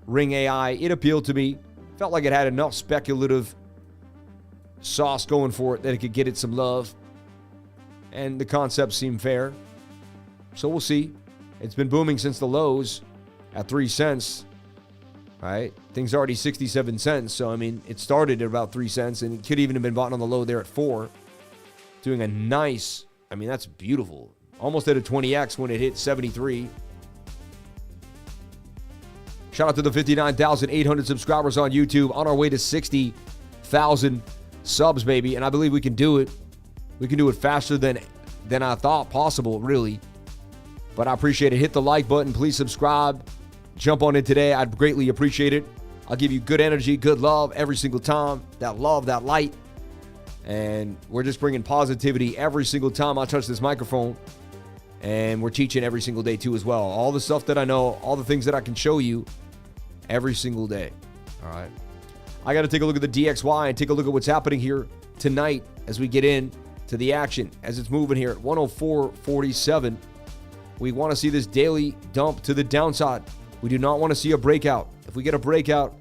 Ring AI, it appealed to me. Felt like it had enough speculative sauce going for it that it could get it some love. And the concept seemed fair. So we'll see. It's been booming since the lows at 3 cents. Right? Things are already 67 cents. So, I mean, it started at about 3 cents and it could even have been bought on the low there at 4. Doing a nice, I mean, that's beautiful. Almost at a 20x when it hit 73. Shout out to the 59,800 subscribers on YouTube. On our way to 60,000 subs, baby. And I believe we can do it. We can do it faster than I thought possible, really. But I appreciate it. Hit the like button. Please subscribe. Jump on in today. I'd greatly appreciate it. I'll give you good energy, good love every single time. That love, that light. And we're just bringing positivity every single time I touch this microphone. And we're teaching every single day, too, as well. All the stuff that I know, all the things that I can show you every single day. All right. I got to take a look at the DXY and take a look at what's happening here tonight as we get in to the action, as it's moving here at 104.47. We want to see this daily dump to the downside. We do not want to see a breakout. If we get a breakout,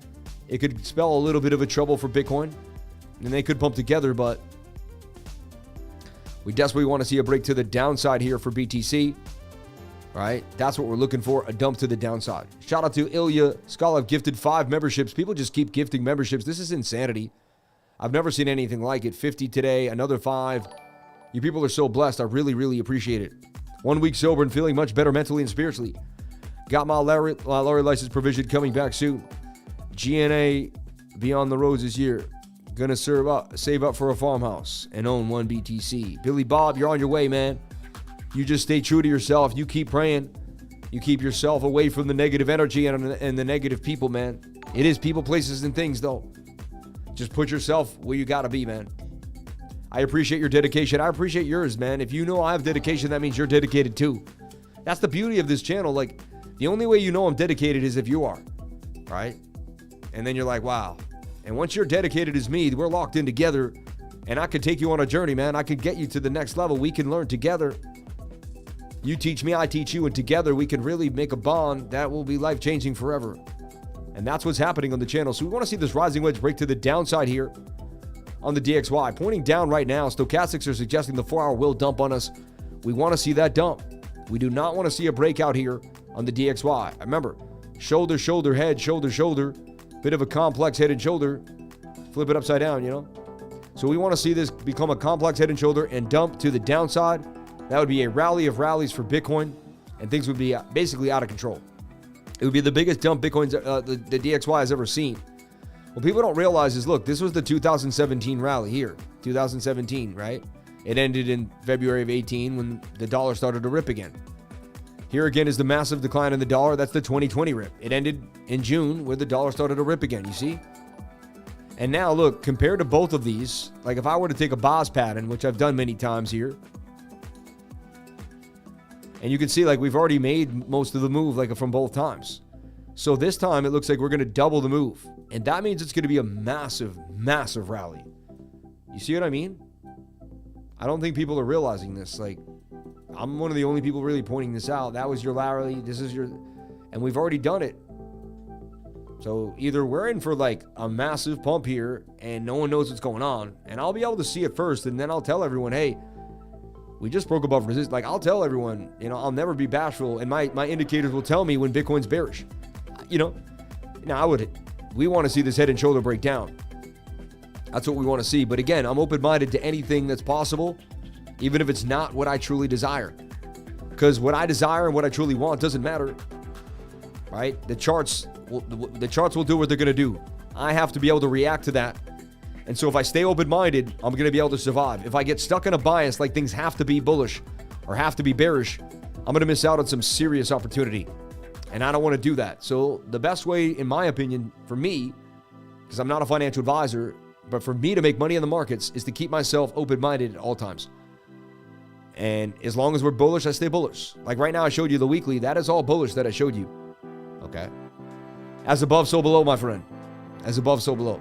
it could spell a little bit of a trouble for Bitcoin. And they could pump together, but we desperately want to see a break to the downside here for BTC. Right? That's what we're looking for, a dump to the downside. Shout out to Ilya Skolov, gifted 5 memberships. People just keep gifting memberships. This is insanity. I've never seen anything like it. 50 today, another 5. You people are so blessed. I really, really appreciate it. 1 week sober and feeling much better mentally and spiritually. Got my lorry license provision coming back soon. GNA be on the roads this year. Gonna save up for a farmhouse and own 1 BTC. Billy Bob, you're on your way, man. You just stay true to yourself. You keep praying. You keep yourself away from the negative energy and the negative people, man. It is people, places, and things, though. Just put yourself where you gotta be, man. I appreciate your dedication. I appreciate yours, man. If you know I have dedication, that means you're dedicated too. That's the beauty of this channel. Like, the only way you know I'm dedicated is if you are, right? And then you're like, wow. And once you're dedicated as me, we're locked in together, and I could take you on a journey, man. I could get you to the next level. We can learn together. You teach me, I teach you, and together we can really make a bond that will be life-changing forever. And that's what's happening on the channel. So we want to see this rising wedge break to the downside here on the DXY. Pointing down right now, stochastics are suggesting the 4-hour will dump on us. We want to see that dump. We do not want to see a breakout here on the DXY. Remember, shoulder, shoulder, head, shoulder, shoulder. Bit of a complex head and shoulder. Flip it upside down, you know? So we want to see this become a complex head and shoulder and dump to the downside. That would be a rally of rallies for Bitcoin, and things would be basically out of control. It would be the biggest dump the DXY has ever seen. What people don't realize is, look, this was the 2017 rally here. 2017, right? It ended in February of 18 when the dollar started to rip again. Here again is the massive decline in the dollar. That's the 2020 rip. It ended in June where the dollar started to rip again, you see? And now, look, compared to both of these, like if I were to take a Boss pattern, which I've done many times here, and you can see, like, we've already made most of the move, like, from both times. So this time, it looks like we're going to double the move. And that means it's going to be a massive, massive rally. You see what I mean? I don't think people are realizing this. Like, I'm one of the only people really pointing this out. That was your rally. This is your... And we've already done it. So either we're in for, like, a massive pump here, and no one knows what's going on. And I'll be able to see it first, and then I'll tell everyone, hey, We just broke above resistance. Like, I'll tell everyone, you know, I'll never be bashful, and my indicators will tell me when Bitcoin's bearish. You know, now we want to see this head and shoulder break down. That's what we want to see. But again, I'm open-minded to anything that's possible, even if it's not what I truly desire. Because what I desire and what I truly want doesn't matter, right? The charts will do what they're going to do. I have to be able to react to that. And so if I stay open-minded, I'm going to be able to survive. If I get stuck in a bias like things have to be bullish or have to be bearish, I'm going to miss out on some serious opportunity. And I don't want to do that. So the best way, in my opinion, for me, because I'm not a financial advisor, but for me to make money in the markets is to keep myself open-minded at all times. And as long as we're bullish, I stay bullish. Like right now, I showed you the weekly. That is all bullish that I showed you. Okay? As above, so below, my friend. As above, so below.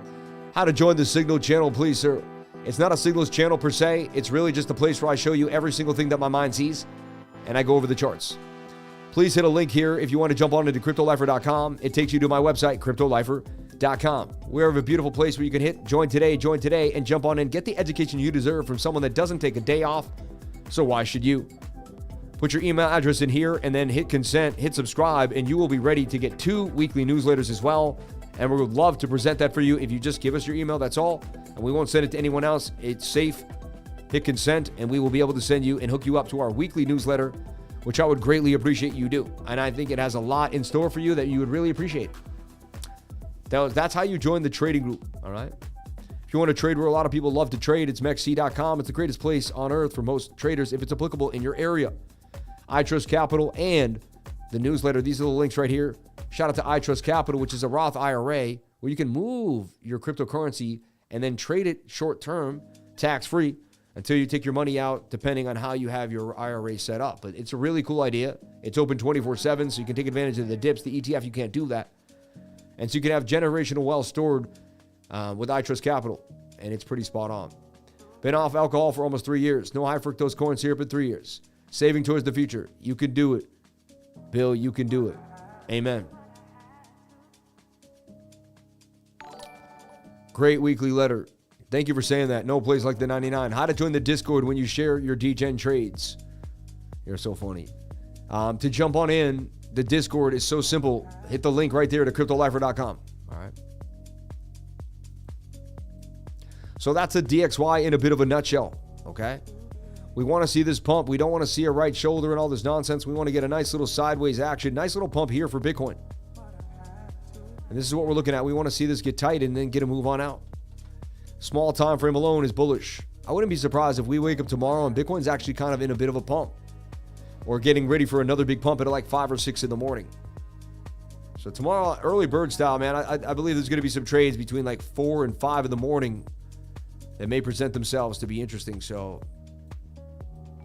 How to join the Signal channel, please, sir. It's not a Signals channel per se. It's really just a place where I show you every single thing that my mind sees, and I go over the charts. Please hit a link here if you want to jump on into CryptoLifer.com. It takes you to my website, CryptoLifer.com. We have a beautiful place where you can hit join today, and jump on in. Get the education you deserve from someone that doesn't take a day off, so why should you? Put your email address in here and then hit consent, hit subscribe, and you will be ready to get 2 weekly newsletters as well. And we would love to present that for you if you just give us your email, that's all. And we won't send it to anyone else. It's safe. Hit consent, and we will be able to send you and hook you up to our weekly newsletter, which I would greatly appreciate you do. And I think it has a lot in store for you that you would really appreciate. That's how you join the trading group, all right? If you want to trade where a lot of people love to trade, it's mexc.com. It's the greatest place on earth for most traders if it's applicable in your area. I Trust Capital and the newsletter. These are the links right here. Shout out to I Trust Capital, which is a Roth IRA where you can move your cryptocurrency and then trade it short-term, tax-free, until you take your money out, depending on how you have your IRA set up. But it's a really cool idea. It's open 24/7, so you can take advantage of the dips. The ETF, you can't do that. And so you can have generational wealth stored with I Trust Capital, and it's pretty spot on. Been off alcohol for almost 3 years. No high fructose corn syrup in 3 years. Saving towards the future. You can do it. Bill, you can do it. Amen. Great weekly letter. Thank you for saying that. No place like the 99. How to join the Discord when you share your DEGEN trades. You're so funny. To jump on in, the Discord is so simple. Hit the link right there to CryptoLifer.com. All right. So that's a DXY in a bit of a nutshell. Okay. We want to see this pump. We don't want to see a right shoulder and all this nonsense. We want to get a nice little sideways action. Nice little pump here for Bitcoin. And this is what we're looking at. We want to see this get tight and then get a move on out. Small time frame alone is bullish. I wouldn't be surprised if we wake up tomorrow and Bitcoin's actually kind of in a bit of a pump. Or getting ready for another big pump at like 5 or 6 in the morning. So tomorrow, early bird style, man, I believe there's going to be some trades between like 4 and 5 in the morning that may present themselves to be interesting. So,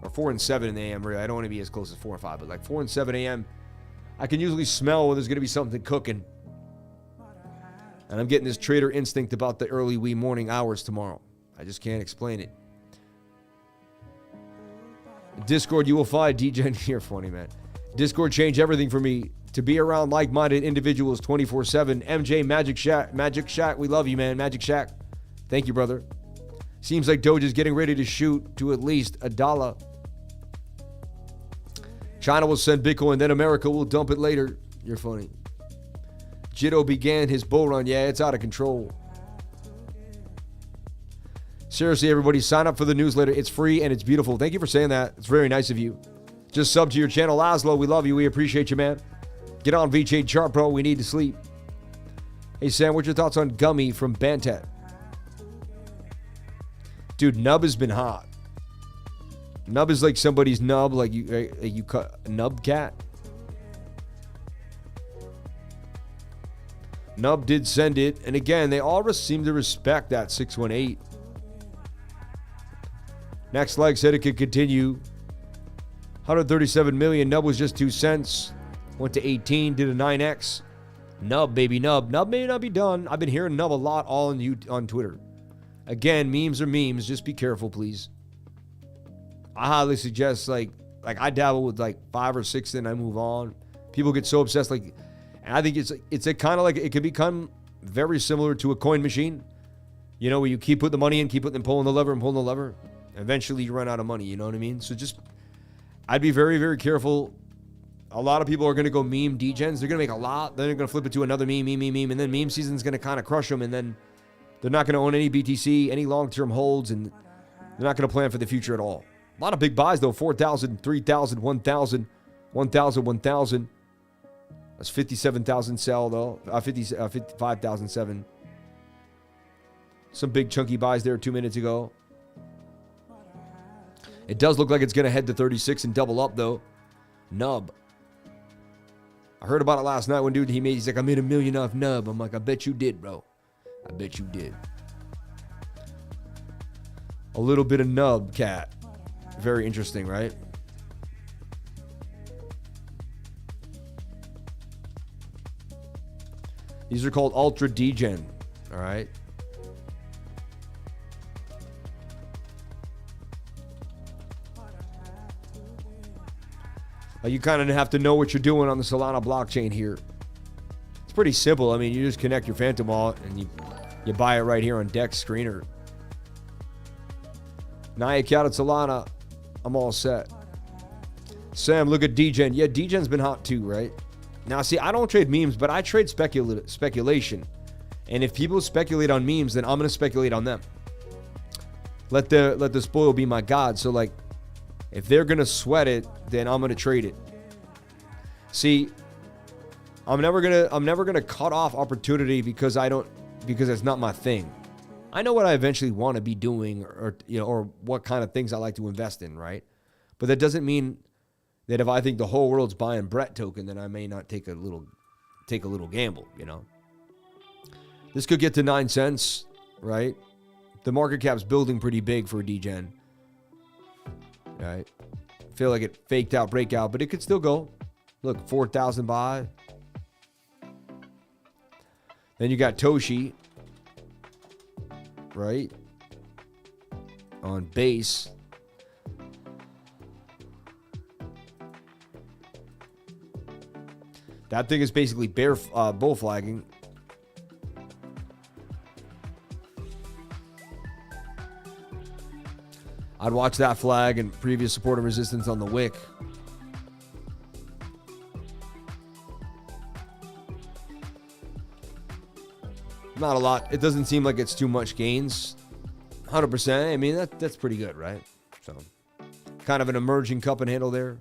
or 4 and 7 in the AM, really. I don't want to be as close as 4 and 5, but like 4 and 7 a.m., I can usually smell when there's going to be something cooking. And I'm getting this trader instinct about the early wee morning hours tomorrow. I just can't explain it. Discord, you will find DEGEN here. Funny, man. Discord changed everything for me. To be around like-minded individuals 24/7. MJ, Magic Shack, we love you, man. Magic Shack. Thank you, brother. Seems like Doge is getting ready to shoot to at least $1. China will send Bitcoin, then America will dump it later. You're funny. Jitto began his bull run. Yeah, it's out of control. Seriously, everybody, sign up for the newsletter. It's free and it's beautiful. Thank you for saying that. It's very nice of you. Just sub to your channel. Laszlo, we love you. We appreciate you, man. Get on VJ Chart Pro. We need to sleep. Hey, Sam, what's your thoughts on Gummy from Bantat? Dude, Nub has been hot. Nub is like somebody's nub, like you cut a nub cat. Nub did send it, and again, they all seem to respect that 618. Next leg said it could continue. 137 million. Nub was just 2 cents. Went to 18, did a 9x. Nub, baby, Nub. Nub may not be done. I've been hearing Nub a lot all on Twitter. Again, memes are memes. Just be careful, please. I highly suggest, like I dabble with like 5 or 6, then I move on. People get so obsessed, like, and I think it's a kind of like, it can become very similar to a coin machine. You know, where you keep putting the money in, keep pulling the lever and pulling the lever. Eventually you run out of money, you know what I mean? So just, I'd be very, very careful. A lot of people are going to go meme degens. They're going to make a lot. Then they're going to flip it to another meme. And then meme season's going to kind of crush them. And then they're not going to own any BTC, any long-term holds. And they're not going to plan for the future at all. A lot of big buys, though. 4,000, 3,000, 1,000, 1,000, 1,000. That's 57,000 sell, though. 55,007. Some big chunky buys there 2 minutes ago. It does look like it's going to head to 36 and double up, though. Nub. I heard about it last night when he's like, I made $1 million off Nub. I'm like, I bet you did, bro. I bet you did. A little bit of Nub, cat. Very interesting, right? These are called Ultra Degen, all right? You kind of have to know what you're doing on the Solana blockchain here. It's pretty simple. I mean, you just connect your Phantom wallet and you buy it right here on Dex Screener. Naya counted Solana. I'm all set. Sam, look at Degen. Yeah, Degen's been hot too, right? Now, see, I don't trade memes, but I trade speculation. And if people speculate on memes, then I'm going to speculate on them. Let the spoil be my god. So, like, if they're going to sweat it, then I'm going to trade it. See, I'm never going to cut off opportunity because it's not my thing. I know what I eventually want to be doing or what kind of things I like to invest in, right? But that doesn't mean that if I think the whole world's buying Brett token, then I may not take a little gamble, you know. This could get to 9 cents, right? The market cap's building pretty big for Degen. Right? Feel like it faked out breakout, but it could still go. Look, 4,000 buy. Then you got Toshi, right? On base. That thing is basically bull flagging. I'd watch that flag and previous support and resistance on the wick. Not a lot. It doesn't seem like it's too much gains. 100%. I mean, that's pretty good, right? So, kind of an emerging cup and handle there.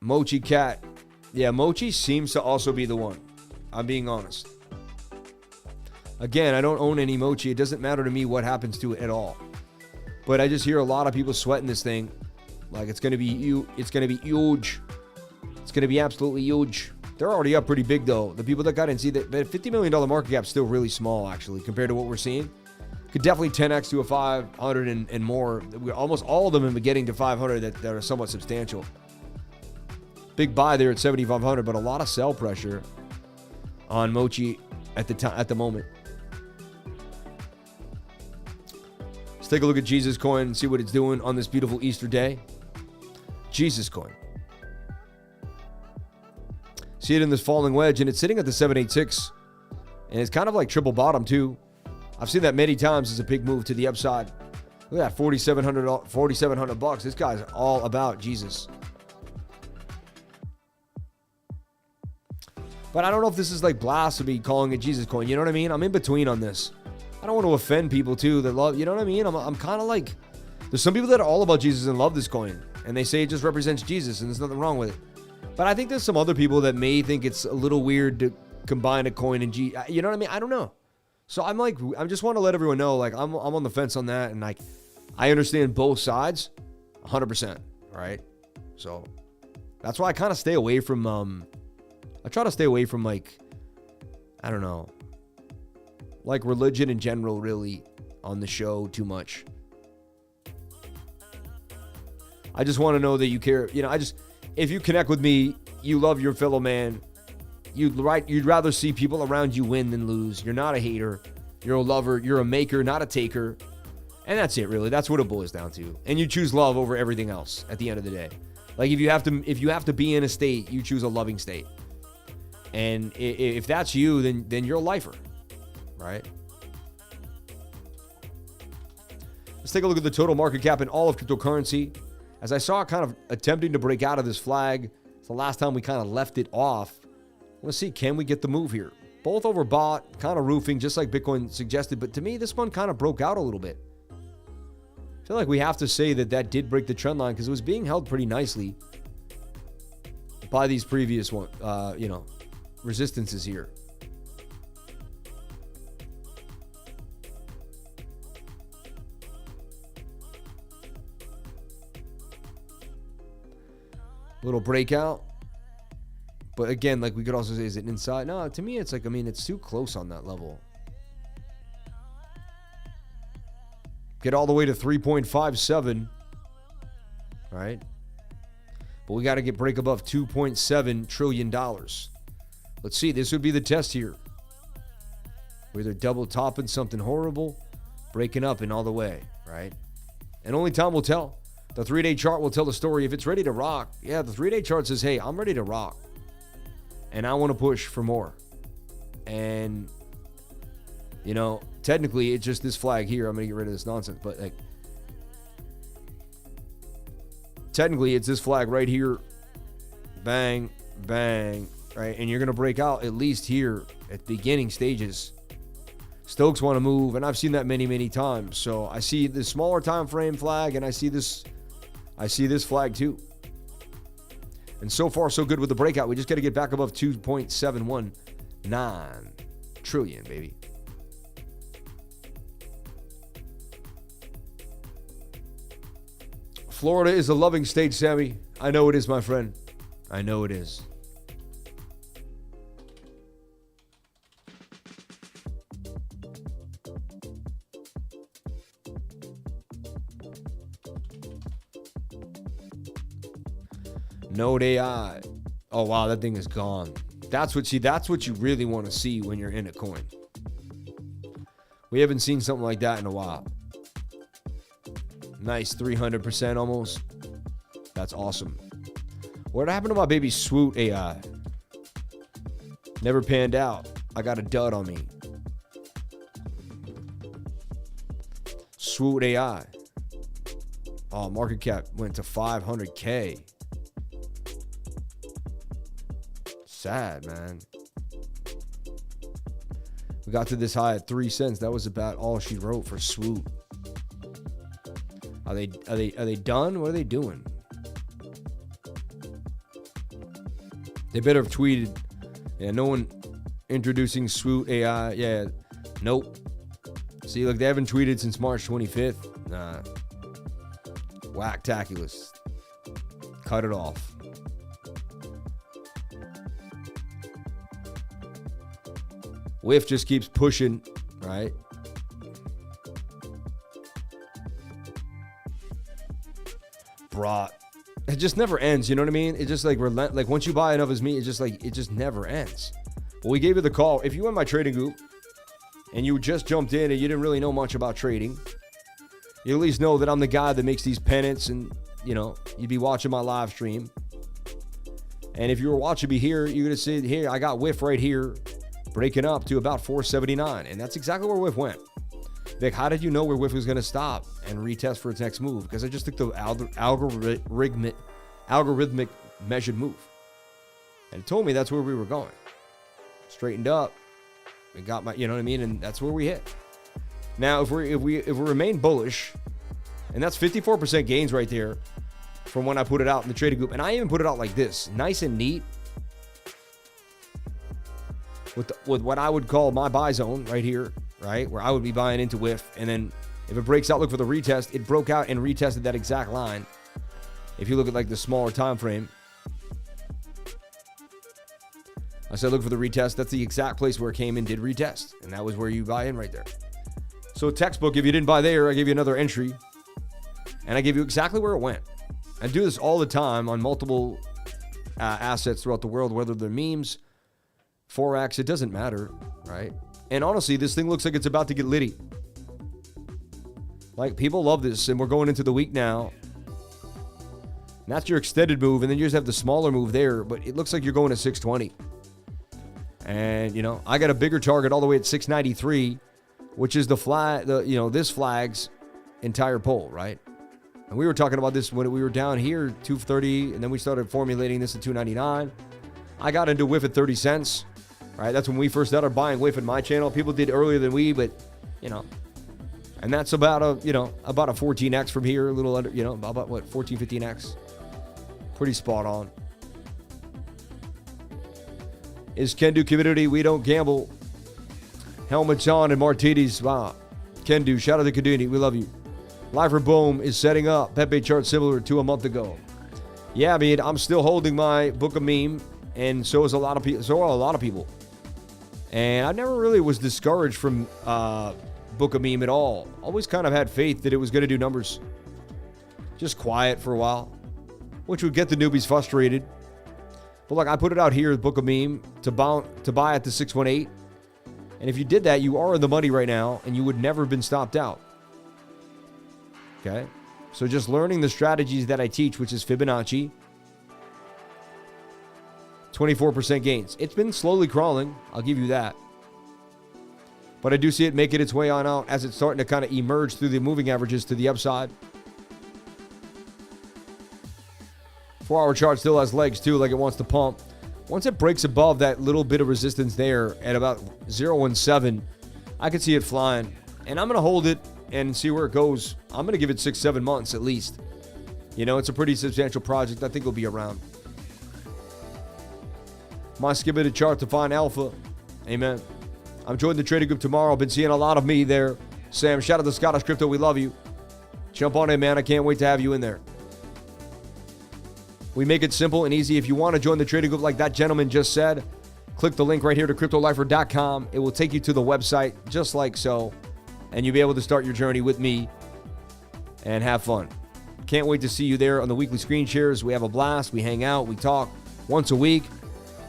Mochi cat. Yeah, Mochi seems to also be the one. I'm being honest. Again, I don't own any Mochi. It doesn't matter to me what happens to it at all. But I just hear a lot of people sweating this thing. Like it's going to be huge. It's going to be huge. It's going to be absolutely huge. They're already up pretty big, though. The people that got in, see that $50 million market cap is still really small, actually, compared to what we're seeing. Could definitely 10x to a 500 and more. Almost all of them have been getting to 500 that are somewhat substantial. Big buy there at 7,500, but a lot of sell pressure on Mochi at the moment. Let's take a look at Jesus Coin and see what it's doing on this beautiful Easter day. Jesus Coin. See it in this falling wedge, and it's sitting at the 786. And it's kind of like triple bottom, too. I've seen that many times as a big move to the upside. Look at that, $4,700. This guy's all about Jesus. But I don't know if this is like blasphemy calling it Jesus Coin. You know what I mean? I'm in between on this. I don't want to offend people, too, that love, you know what I mean? I'm kind of like, there's some people that are all about Jesus and love this coin. And they say it just represents Jesus, and there's nothing wrong with it. But I think there's some other people that may think it's a little weird to combine a coin and G. You know what I mean? I don't know. So I'm like, I just want to let everyone know, like, I'm on the fence on that. And like, I understand both sides 100%. Right. So that's why I kind of stay away from, I try to stay away from like, I don't know, like religion in general, really on the show too much. I just want to know that you care. You know, if you connect with me, you love your fellow man. You'd rather see people around you win than lose. You're not a hater. You're a lover. You're a maker, not a taker. And that's it, really. That's what it boils down to. And you choose love over everything else at the end of the day. Like if you have to be in a state, you choose a loving state. And if that's you, then you're a lifer, right? Let's take a look at the total market cap in all of cryptocurrency. As I saw it kind of attempting to break out of this flag, it's the last time we kind of left it off. Let's see, can we get the move here? Both overbought, kind of roofing, just like Bitcoin suggested. But to me, this one kind of broke out a little bit. I feel like we have to say that that did break the trend line because it was being held pretty nicely by these previous resistances here. Little breakout. But again, like we could also say, is it inside? No, to me, it's like, I mean, it's too close on that level. Get all the way to 3.57. Right? But we got to break above $2.7 trillion. Let's see. This would be the test here. We're either double topping something horrible, breaking up and all the way. Right? And only time will tell. The 3-day chart will tell the story. If it's ready to rock, yeah, the 3-day chart says, hey, I'm ready to rock. And I want to push for more. And, you know, technically, it's just this flag here. I'm going to get rid of this nonsense. But, like, technically, it's this flag right here. Bang, bang, right? And you're going to break out at least here at the beginning stages. Stokes want to move, and I've seen that many, many times. So I see the smaller time frame flag, and I see this flag too. And so far, so good with the breakout. We just got to get back above 2.719 trillion, baby. Florida is a loving state, Sammy. I know it is, my friend. I know it is. Node AI. Oh wow, that thing is gone. That's what you really want to see when you're in a coin. We haven't seen something like that in a while. Nice 300% almost. That's awesome. What happened to my baby Swoot AI? Never panned out. I got a dud on me. Swoot AI. Oh, market cap went to 500K. Sad, man. We got to this high at 3 cents. That was about all she wrote for Swoot. Are they done? What are they doing? They better have tweeted. Yeah, no one introducing Swoot AI. Yeah, nope. See, look, they haven't tweeted since March 25th. Nah. Whack-taculous. Cut it off. WIF just keeps pushing, right? Brought. It just never ends, you know what I mean? It just like like once you buy enough as me, it just never ends. But we gave you the call. If you were in my trading group and you just jumped in and you didn't really know much about trading, you at least know that I'm the guy that makes these pennants, and you know, you'd be watching my live stream. And if you were watching me here, you're gonna see here, I got WIF right here, breaking up to about 479, and that's exactly where WIF went. Vic, how did you know where WIF was going to stop and retest for its next move? Because I just took the algorithmic measured move, and it told me that's where we were going. Straightened up, and got my, you know what I mean, and that's where we hit. Now, if we remain bullish, and that's 54% gains right there from when I put it out in the trading group, and I even put it out like this, nice and neat. With what I would call my buy zone right here, right? Where I would be buying into WIF. And then if it breaks out, look for the retest. It broke out and retested that exact line. If you look at like the smaller time frame. I said look for the retest. That's the exact place where it came in, did retest. And that was where you buy in right there. So textbook, if you didn't buy there, I gave you another entry. And I gave you exactly where it went. I do this all the time on multiple assets throughout the world, whether they're memes, Forex, it doesn't matter, right? And honestly, this thing looks like it's about to get litty. Like, people love this, and we're going into the week now. And that's your extended move, and then you just have the smaller move there, but it looks like you're going to 620. And, you know, I got a bigger target all the way at 693, which is the flag, this flag's entire pull, right? And we were talking about this when we were down here, 230, and then we started formulating this at 299. I got into WIF at 30 cents, right? That's when we first started buying WIF in my channel. People did earlier than we, but, you know, and that's about a 14x from here, a little under, you know, about what, 14, 15x. Pretty spot on. Is Kendu community? We don't gamble. Helmets on and martinis. Wow. Kendu, shout out to the community. We love you. Live for BOME is setting up. Pepe chart similar to a month ago. Yeah, I mean, I'm still holding my book of meme, and so is a lot of people. So are a lot of people. And I never really was discouraged from book of meme at all. Always kind of had faith that it was going to do numbers. Just quiet for a while, which would get the newbies frustrated. But look, I put it out here, the book of meme, to buy at the 618. And if you did that, you are in the money right now, and you would never have been stopped out. Okay? So just learning the strategies that I teach, which is Fibonacci. 24% gains. It's been slowly crawling. I'll give you that. But I do see it making its way on out as it's starting to kind of emerge through the moving averages to the upside. 4-hour chart still has legs too, like it wants to pump. Once it breaks above that little bit of resistance there at about 0.17, I could see it flying. And I'm going to hold it and see where it goes. I'm going to give it 6-7 months at least. You know, it's a pretty substantial project. I think it'll be around. My skibbited chart to find alpha. Amen. I'm joining the trading group tomorrow. I've been seeing a lot of me there. Sam, shout out to Scottish Crypto. We love you. Jump on in, man. I can't wait to have you in there. We make it simple and easy. If you want to join the trading group like that gentleman just said, click the link right here to cryptolifer.com. It will take you to the website just like so, and you'll be able to start your journey with me and have fun. Can't wait to see you there on the weekly screen shares. We have a blast. We hang out. We talk once a week.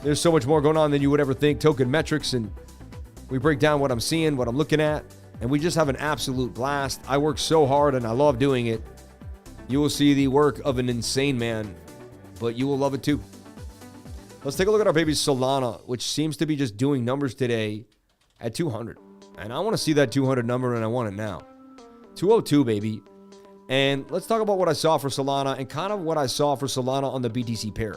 There's so much more going on than you would ever think. Token metrics, and we break down what I'm seeing, what I'm looking at, and we just have an absolute blast. I work so hard, and I love doing it. You will see the work of an insane man, but you will love it too. Let's take a look at our baby Solana, which seems to be just doing numbers today at 200. And I want to see that 200 number, and I want it now. 202, baby. And let's talk about what I saw for Solana and kind of what I saw for Solana on the BTC pair.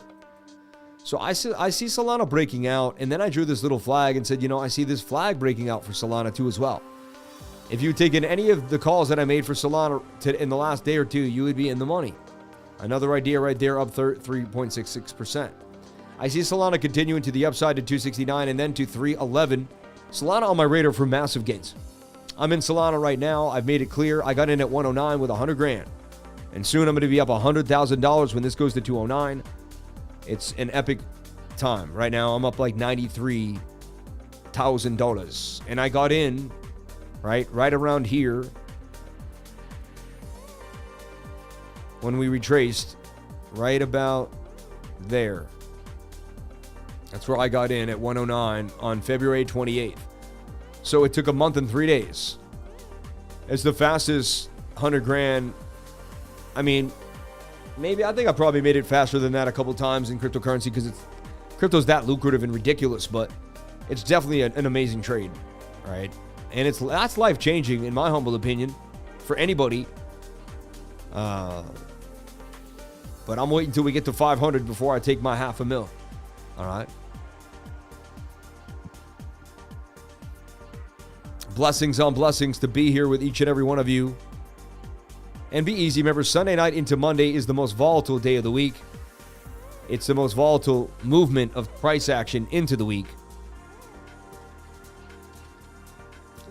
So I see Solana breaking out, and then I drew this little flag and said, you know, I see this flag breaking out for Solana too as well. If you'd taken any of the calls that I made for Solana in the last day or two, you would be in the money. Another idea right there, up 3.66%. I see Solana continuing to the upside to 269 and then to 311. Solana on my radar for massive gains. I'm in Solana right now. I've made it clear. I got in at 109 with 100 grand. And soon I'm going to be up $100,000 when this goes to 209. It's an epic time. Right now I'm up like $93,000. And I got in right around here when we retraced right about there. That's where I got in at 109 on February 28th. So it took a month and 3 days. It's the fastest 100 grand. I mean, I think I probably made it faster than that a couple times in cryptocurrency because crypto's that lucrative and ridiculous, but it's definitely an amazing trade, right? And that's life changing in my humble opinion for anybody. But I'm waiting until we get to 500 before I take my $500,000. All right. Blessings on blessings to be here with each and every one of you. And be easy. Remember, Sunday night into Monday is the most volatile day of the week. It's the most volatile movement of price action into the week.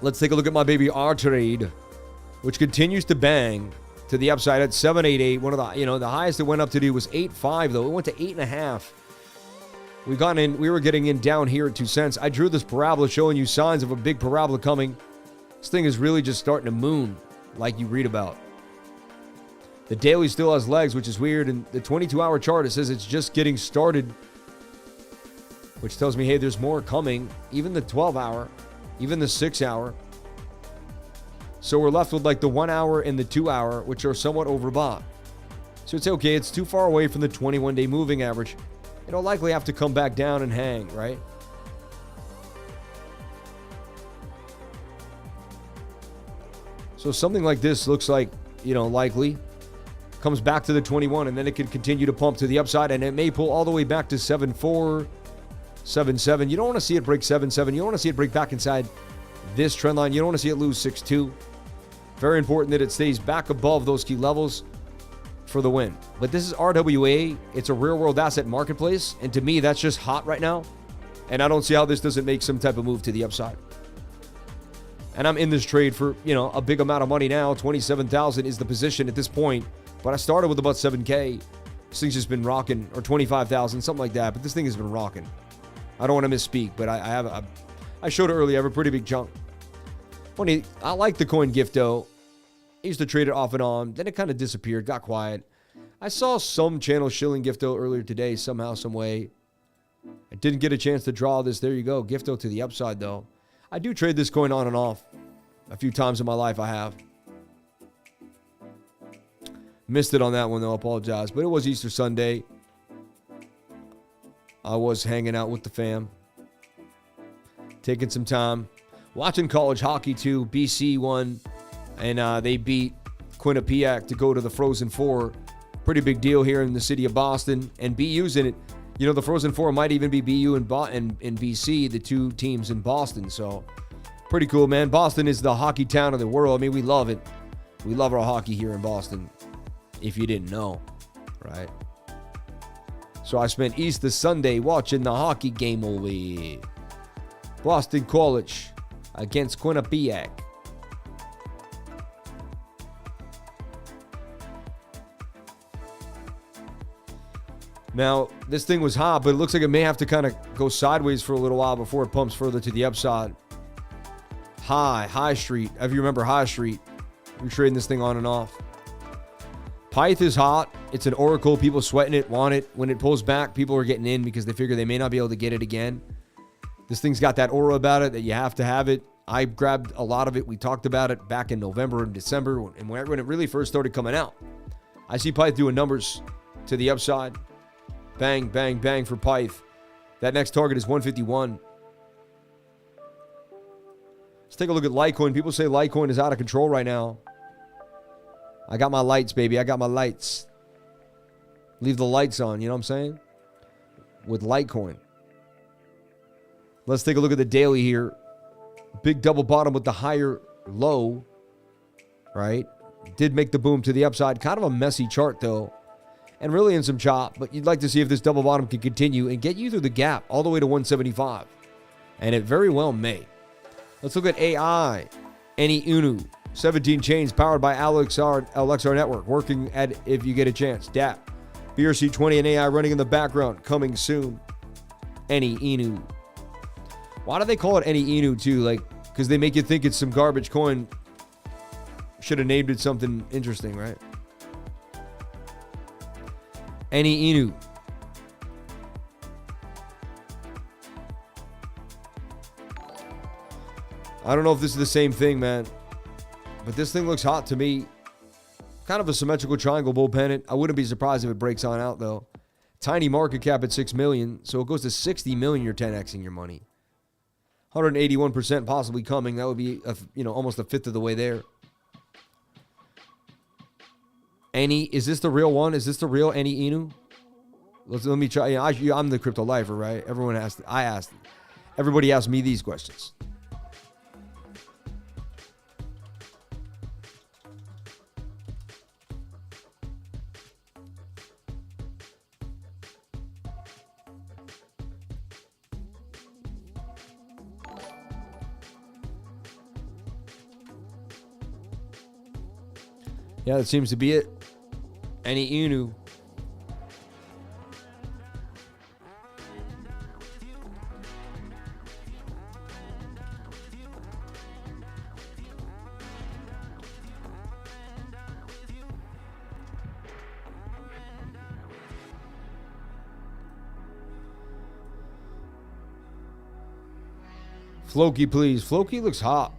Let's take a look at my baby R trade, which continues to bang to the upside at 788. One of the, the highest it went up to do was 8.5 though. It went to 8.5. We were getting in down here at 2 cents. I drew this parabola showing you signs of a big parabola coming. This thing is really just starting to moon like you read about. The daily still has legs, which is weird. And the 22-hour chart, it says it's just getting started, which tells me, hey, there's more coming. Even the 12-hour, even the 6-hour. So we're left with like the 1 hour and the 2 hour, which are somewhat overbought. So it's okay. It's too far away from the 21-day moving average. It'll likely have to come back down and hang, right? So something like this looks like, likely. Comes back to the 21, and then it can continue to pump to the upside, and it may pull all the way back to 7.4, 7.7. You don't want to see it break 7.7. You don't want to see it break back inside this trend line. You don't want to see it lose 6.2. Very important that it stays back above those key levels for the win. But this is RWA. It's a real-world asset marketplace, and to me, that's just hot right now. And I don't see how this doesn't make some type of move to the upside. And I'm in this trade for, a big amount of money now. 27,000 is the position at this point. But I started with about 7K. This thing's just been rocking, or 25,000, something like that. But this thing has been rocking. I don't want to misspeak, but I showed it earlier. I have a pretty big chunk. Funny, I like the coin Gifto. I used to trade it off and on. Then it kind of disappeared, got quiet. I saw some channel shilling Gifto earlier today, somehow, some way. I didn't get a chance to draw this. There you go. Gifto to the upside, though. I do trade this coin on and off. A few times in my life I have. Missed it on that one, though. I apologize. But it was Easter Sunday. I was hanging out with the fam. Taking some time. Watching college hockey, too. BC won. And they beat Quinnipiac to go to the Frozen Four. Pretty big deal here in the city of Boston. And BU's in it. The Frozen Four might even be BU and BC, the two teams in Boston. So, pretty cool, man. Boston is the hockey town of the world. I mean, we love it. We love our hockey here in Boston. If you didn't know, right? So I spent Easter Sunday watching the hockey game over Boston College against Quinnipiac. Now, this thing was hot, but it looks like it may have to kind of go sideways for a little while before it pumps further to the upside. High Street. If you remember High Street, we're trading this thing on and off. PYTH is hot. It's an oracle. People sweating it, want it. When it pulls back, people are getting in because they figure they may not be able to get it again. This thing's got that aura about it that you have to have it. I grabbed a lot of it. We talked about it back in November and December and when it really first started coming out. I see PYTH doing numbers to the upside. Bang, bang, bang for PYTH. That next target is 151. Let's take a look at Litecoin. People say Litecoin is out of control right now. I got my lights, baby. I got my lights. Leave the lights on, you know what I'm saying? With Litecoin. Let's take a look at the daily here. Big double bottom with the higher low, right? Did make the boom to the upside. Kind of a messy chart, though. And really in some chop, but you'd like to see if this double bottom can continue and get you through the gap all the way to 175. And it very well may. Let's look at AI. Any Unu. 17 chains powered by LXR network. Working at if you get a chance. DAP. BRC20 and AI running in the background. Coming soon. Any Inu. Why do they call it Any Inu too? Like, because they make you think it's some garbage coin. Should have named it something interesting, right? Any Inu. I don't know if this is the same thing, man. But this thing looks hot to me. Kind of a symmetrical triangle bull pennant. I wouldn't be surprised if it breaks on out, though. Tiny market cap at 6 million. So it goes to 60 million, you're 10xing your money. 181% possibly coming. That would be, almost a fifth of the way there. Is this the real one? Is this the real Any Inu? Let me try. I'm the crypto lifer, right? Everybody asked me these questions. Yeah, that seems to be it. Any Inu. FLOKI, please. FLOKI looks hot.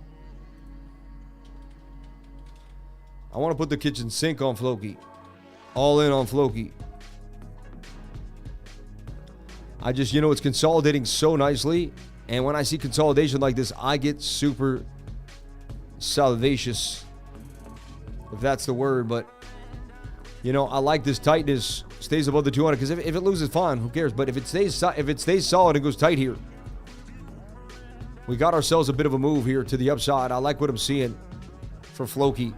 I want to put the kitchen sink on FLOKI. All in on FLOKI. I just, it's consolidating so nicely. And when I see consolidation like this, I get super salivacious. if that's the word. But, you know, I like this tightness. Stays above the 200, because if it loses, fine, who cares? But if it stays solid and goes tight here, we got ourselves a bit of a move here to the upside. I like what I'm seeing for FLOKI.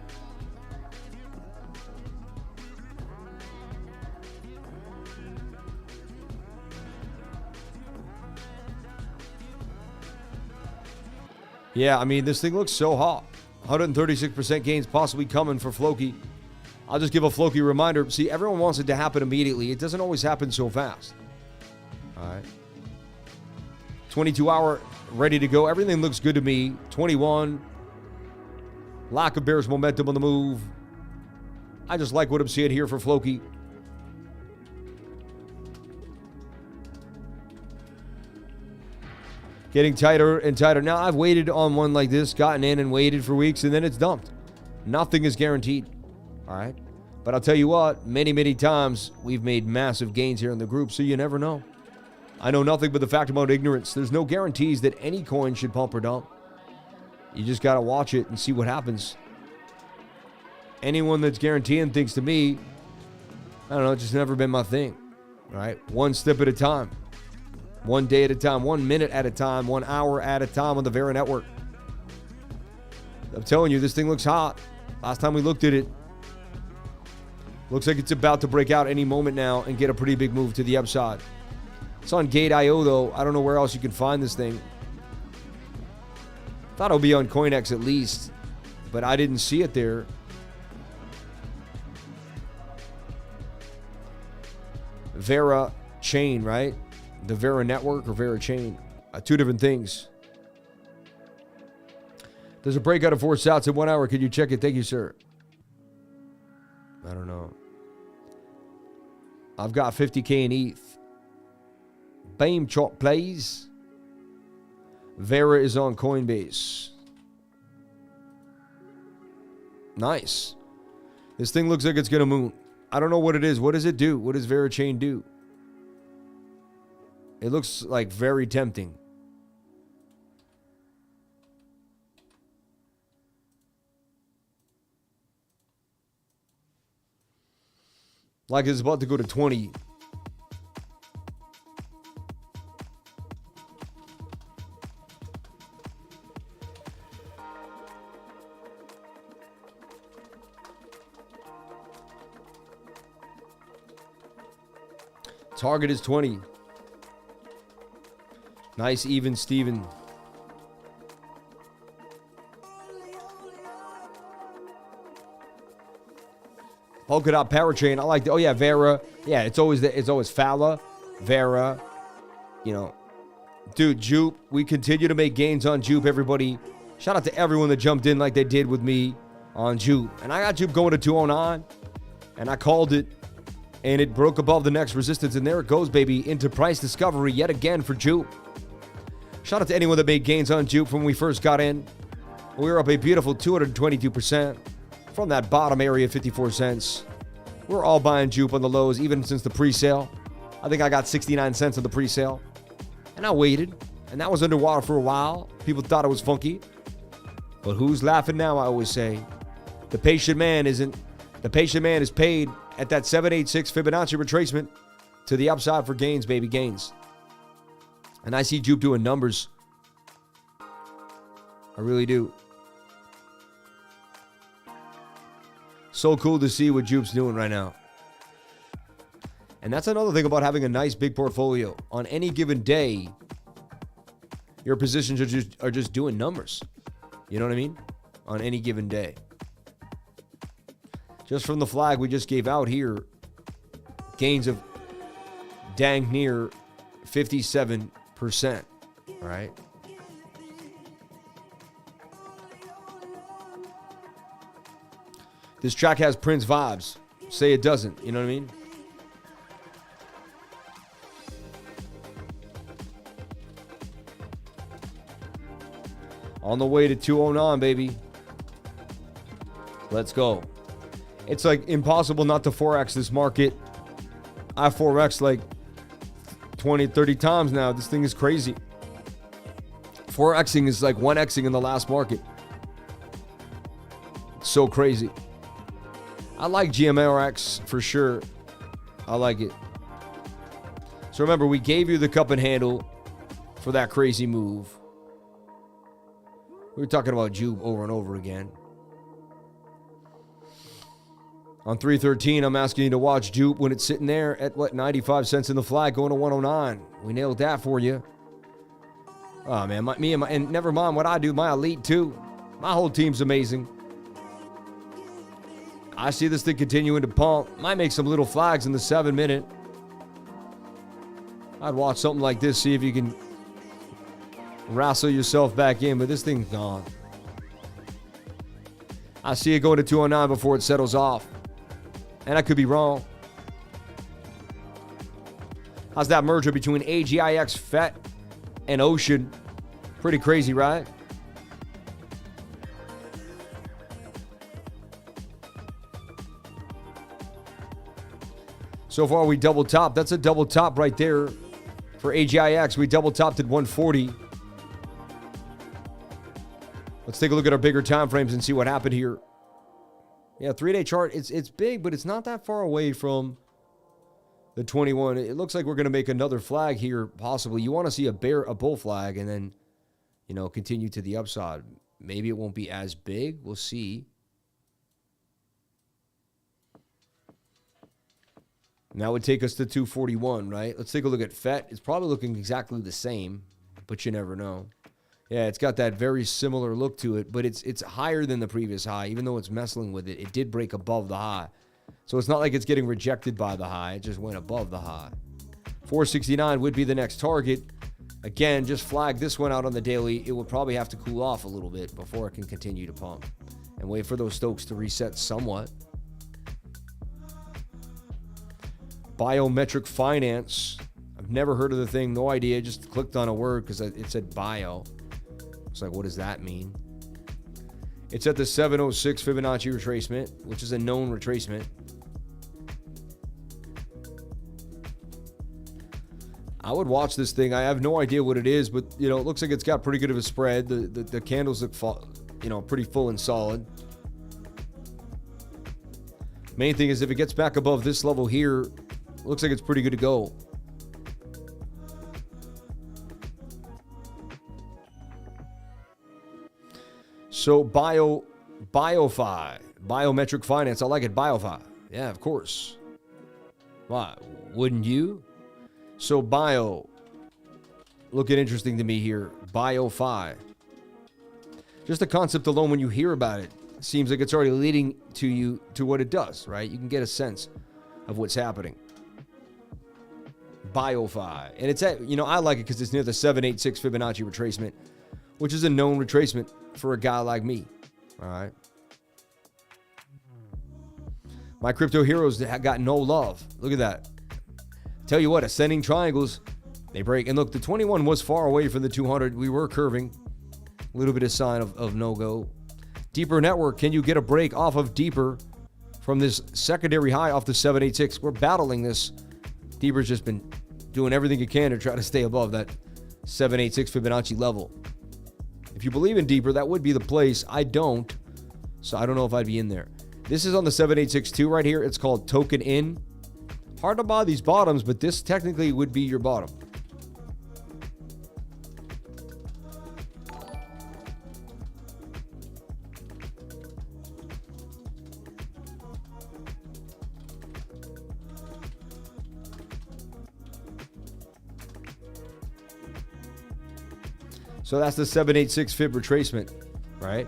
Yeah, I mean, this thing looks so hot. 136% gains possibly coming for FLOKI. I'll just give a FLOKI reminder. See, everyone wants it to happen immediately. It doesn't always happen so fast. All right. 22-hour, ready to go. Everything looks good to me. 21. Lack of bearish momentum on the move. I just like what I'm seeing here for FLOKI. Getting tighter and tighter. Now, I've waited on one like this, gotten in and waited for weeks, and then it's dumped. Nothing is guaranteed. All right. But I'll tell you what, many, many times we've made massive gains here in the group, so you never know. I know nothing but the fact about ignorance. There's no guarantees that any coin should pump or dump. You just got to watch it and see what happens. Anyone that's guaranteeing things to me, I don't know, it's just never been my thing. All right. One step at a time. One day at a time. 1 minute at a time. 1 hour at a time on the VARA network. I'm telling you, this thing looks hot. Last time we looked at it, looks like it's about to break out any moment now and get a pretty big move to the upside. It's on Gate.io, though. I don't know where else you can find this thing. Thought it would be on CoinEx at least, but I didn't see it there. VARA chain, right? The VARA network or VARA chain. Two different things. There's a breakout of 4 sats in 1 hour. Could you check it? Thank you, sir. I don't know. I've got 50K in ETH. BAME chalk plays. VARA is on Coinbase. Nice. This thing looks like it's going to moon. I don't know what it is. What does it do? What does VARA chain do? It looks like very tempting. Like it's about to go to 20. Target is 20. Nice, even Steven. Polka dot parachain. I like the, oh yeah, VARA. Yeah, it's always Fala, VARA. You know, dude, Jupe. We continue to make gains on Jupe, everybody. Shout out to everyone that jumped in like they did with me on Jupe. And I got Jupe going to 209, and I called it, and it broke above the next resistance, and there it goes, baby, into price discovery yet again for Jupe. Shout out to anyone that made gains on Jupe from when we first got in. We were up a beautiful 222% from that bottom area, 54 cents. We're all buying Jupe on the lows, even since the pre-sale. I think I got 69 cents on the pre-sale. And I waited, and that was underwater for a while. People thought it was funky. But who's laughing now, I always say. The patient man isn't. The patient man is paid at that 786 Fibonacci retracement to the upside for gains, baby, gains. And I see Jupe doing numbers. I really do. So cool to see what Jupe's doing right now. And that's another thing about having a nice big portfolio. On any given day, your positions are just doing numbers. You know what I mean? On any given day. Just from the flag we just gave out here, gains of dang near 57%. All right. This track has Prince vibes. Say it doesn't. You know what I mean? On the way to 209, baby. Let's go. It's like impossible not to 4X this market. I 4X like 20, 30 times now. This thing is crazy. 4Xing is like 1Xing in the last market. It's so crazy. I like GMRX for sure. I like it. So remember, we gave you the cup and handle for that crazy move. We were talking about Jupe over and over again. On 313, I'm asking you to watch Jupe when it's sitting there at, what, 95 cents in the flag going to 109. We nailed that for you. Oh, man, and never mind what I do, my elite too. My whole team's amazing. I see this thing continuing to pump. Might make some little flags in the 7-minute. I'd watch something like this, see if you can wrestle yourself back in, but this thing's gone. I see it going to 209 before it settles off. And I could be wrong. How's that merger between AGIX, FET, and Ocean? Pretty crazy, right? So far, we double top. That's a double top right there for AGIX. We double topped at 140. Let's take a look at our bigger time frames and see what happened here. Yeah, 3-day chart, it's big, but it's not that far away from the 21. It looks like we're going to make another flag here, possibly. You want to see a bull flag and then, you know, continue to the upside. Maybe it won't be as big. We'll see. And that would take us to 241, right? Let's take a look at FET. It's probably looking exactly the same, but you never know. Yeah, it's got that very similar look to it, but it's higher than the previous high. Even though it's messing with it, it did break above the high. So it's not like it's getting rejected by the high. It just went above the high. 469 would be the next target. Again, just flag this one out on the daily. It will probably have to cool off a little bit before it can continue to pump. And wait for those Stokes to reset somewhat. Biometric finance. I've never heard of the thing. No idea. Just clicked on a word because it said bio. It's like, what does that mean? It's at the 706 Fibonacci retracement, which is a known retracement. I would watch this thing. I have no idea what it is, but you know, it looks like it's got pretty good of a spread. The candles look, pretty full and solid. Main thing is if it gets back above this level here, looks like it's pretty good to go. So BIOFI, biometric finance. I like it. BIOFI. Yeah, of course. Why wouldn't you? So bio, looking interesting to me here. BIOFI. Just the concept alone, when you hear about it, seems like it's already leading to you to what it does, right? You can get a sense of what's happening. BIOFI. And it's at, I like it because it's near the 786 Fibonacci retracement, which is a known retracement for a guy like me. All right. My crypto heroes got no love. Look at that. Tell you what, ascending triangles, they break. And look, the 21 was far away from the 200. We were curving. A little bit of sign of no-go. Deeper network, can you get a break off of deeper from this secondary high off the 786? We're battling this. Deeper's just been doing everything it can to try to stay above that 786 Fibonacci level. If you believe in deeper, that would be the place. I don't, so I don't know if I'd be in there. This is on the 7862 right here. It's called token in. Hard to buy these bottoms, but this technically would be your bottom. So that's the 786 fib retracement, right?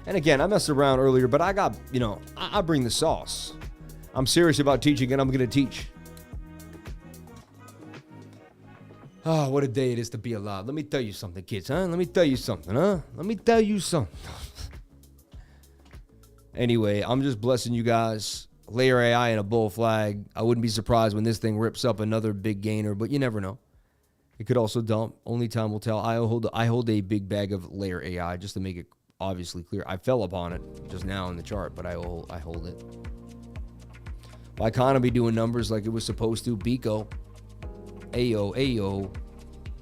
And again, I messed around earlier, but I got, I bring the sauce. I'm serious about teaching, and I'm going to teach. Oh, what a day it is to be alive. Let me tell you something, kids, huh? Let me tell you something, huh? Let me tell you something. Anyway, I'm just blessing you guys. Layer AI and a bull flag. I wouldn't be surprised when this thing rips up another big gainer, but you never know. It could also dump. Only time will tell. I hold a big bag of layer AI just to make it obviously clear. I fell upon it just now in the chart, but I hold it. By economy doing numbers like it was supposed to. Bico. Ayo.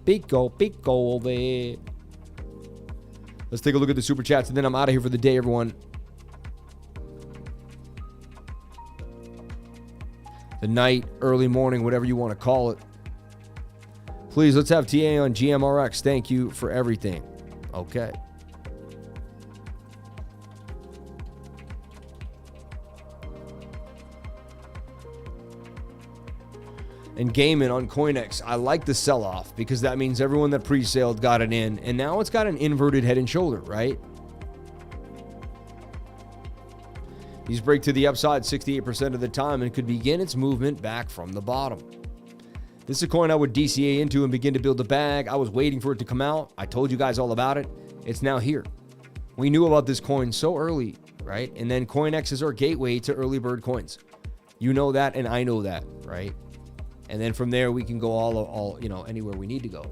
Bico over here. Let's take a look at the super chats, and then I'm out of here for the day, everyone. the night, early morning, whatever you want to call it. Please, let's have TA on GMRX. Thank you for everything. Okay. And gaming on CoinEx, I like the sell-off because that means everyone that pre-saled got it in, and now it's got an inverted head and shoulder, right? These break to the upside 68% of the time and could begin its movement back from the bottom. This is a coin I would DCA into and begin to build a bag. I was waiting for it to come out. I told you guys all about it. It's now here. We knew about this coin so early, right? And then CoinEx is our gateway to early bird coins. You know that, and I know that, right? And then from there, we can go all anywhere we need to go.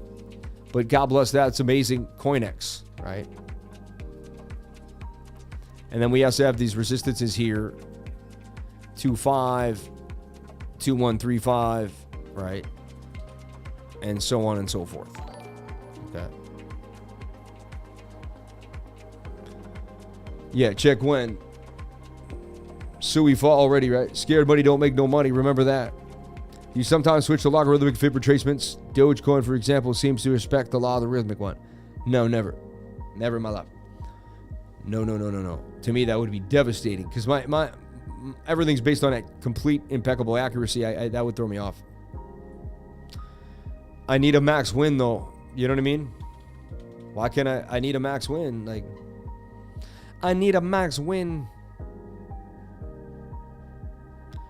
But God bless that. It's amazing. CoinEx, right? And then we also have these resistances here. 2.5, 2.135, right? And so on and so forth. Okay. Yeah, check when. Sui fall already, right? Scared money don't make no money. Remember that. You sometimes switch to logarithmic fib retracements. Dogecoin, for example, seems to respect the law of the rhythmic one. No, never. Never in my life. No. To me, that would be devastating because my everything's based on that complete impeccable accuracy. That would throw me off. I need a max win, though. You know what I mean? Why can't I need a max win. Like, I need a max win.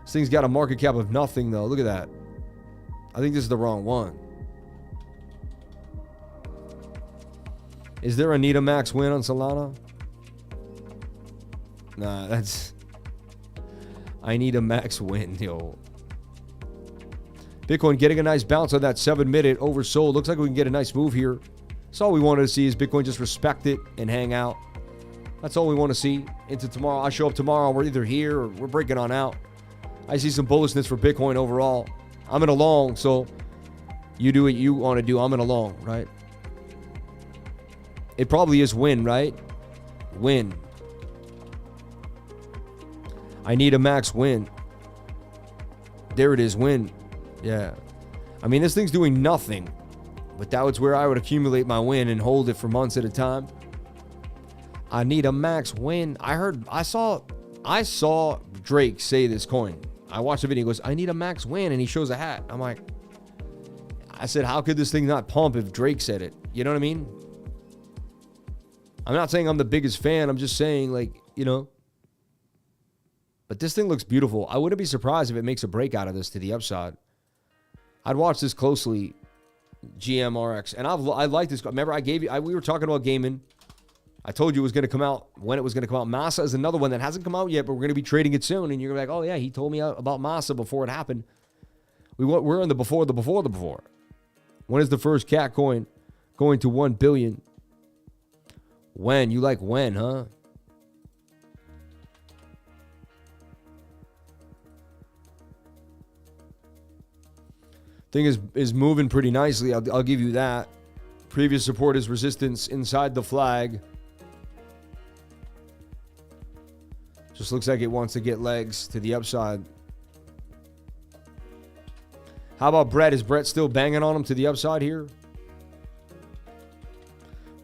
This thing's got a market cap of nothing, though. Look at that. I think this is the wrong one. Is there a need a max win on Solana? Nah, that's... I need a max win, yo. Bitcoin getting a nice bounce on that 7-minute oversold. Looks like we can get a nice move here. That's all we wanted to see is Bitcoin just respect it and hang out. That's all we want to see into tomorrow. I show up tomorrow. We're either here or we're breaking on out. I see some bullishness for Bitcoin overall. I'm in a long, so you do what you want to do. I'm in a long, right? It probably is win, right? Win. I need a max win. There it is, win. Yeah. I mean, this thing's doing nothing, but that was where I would accumulate my win and hold it for months at a time. I need a max win. I saw Drake say this coin. I watched the video. He goes, I need a max win. And he shows a hat. I'm like, I said, how could this thing not pump if Drake said it? You know what I mean? I'm not saying I'm the biggest fan. I'm just saying, like, you know. But this thing looks beautiful. I wouldn't be surprised if it makes a break out of this to the upside. I'd watch this closely, GMRX. And I like this. Remember, we were talking about gaming. I told you it was going to come out when it was going to come out. Masa is another one that hasn't come out yet, but we're going to be trading it soon. And you're like, oh, yeah, he told me about Masa before it happened. We're in the before. When is the first cat coin going to 1 billion? When? You like when, huh? Thing is moving pretty nicely. I'll give you that. Previous support is resistance inside the flag. Just looks like it wants to get legs to the upside. How about Brett? Is Brett still banging on him to the upside here?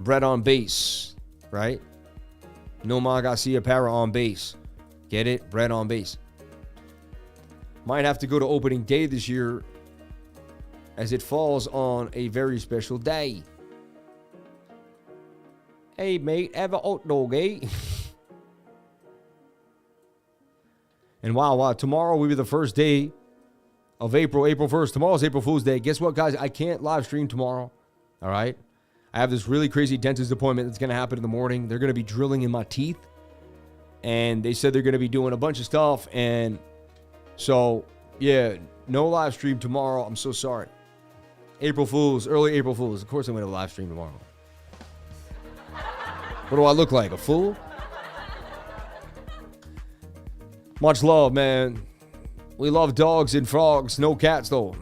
Brett on base, right? Noma Garcia Para on base. Get it? Brett on base. Might have to go to opening day this year as it falls on a very special day. Hey, mate, have a hot dog, eh? And wow, tomorrow will be the first day of April 1st. Tomorrow's April Fool's Day. Guess what, guys? I can't live stream tomorrow, all right? I have this really crazy dentist appointment that's going to happen in the morning. They're going to be drilling in my teeth, and they said they're going to be doing a bunch of stuff, and so, yeah, no live stream tomorrow. I'm so sorry. April Fools, early April Fools. Of course I'm going to live stream tomorrow. What do I look like, a fool? Much love, man. We love dogs and frogs, no cats, though.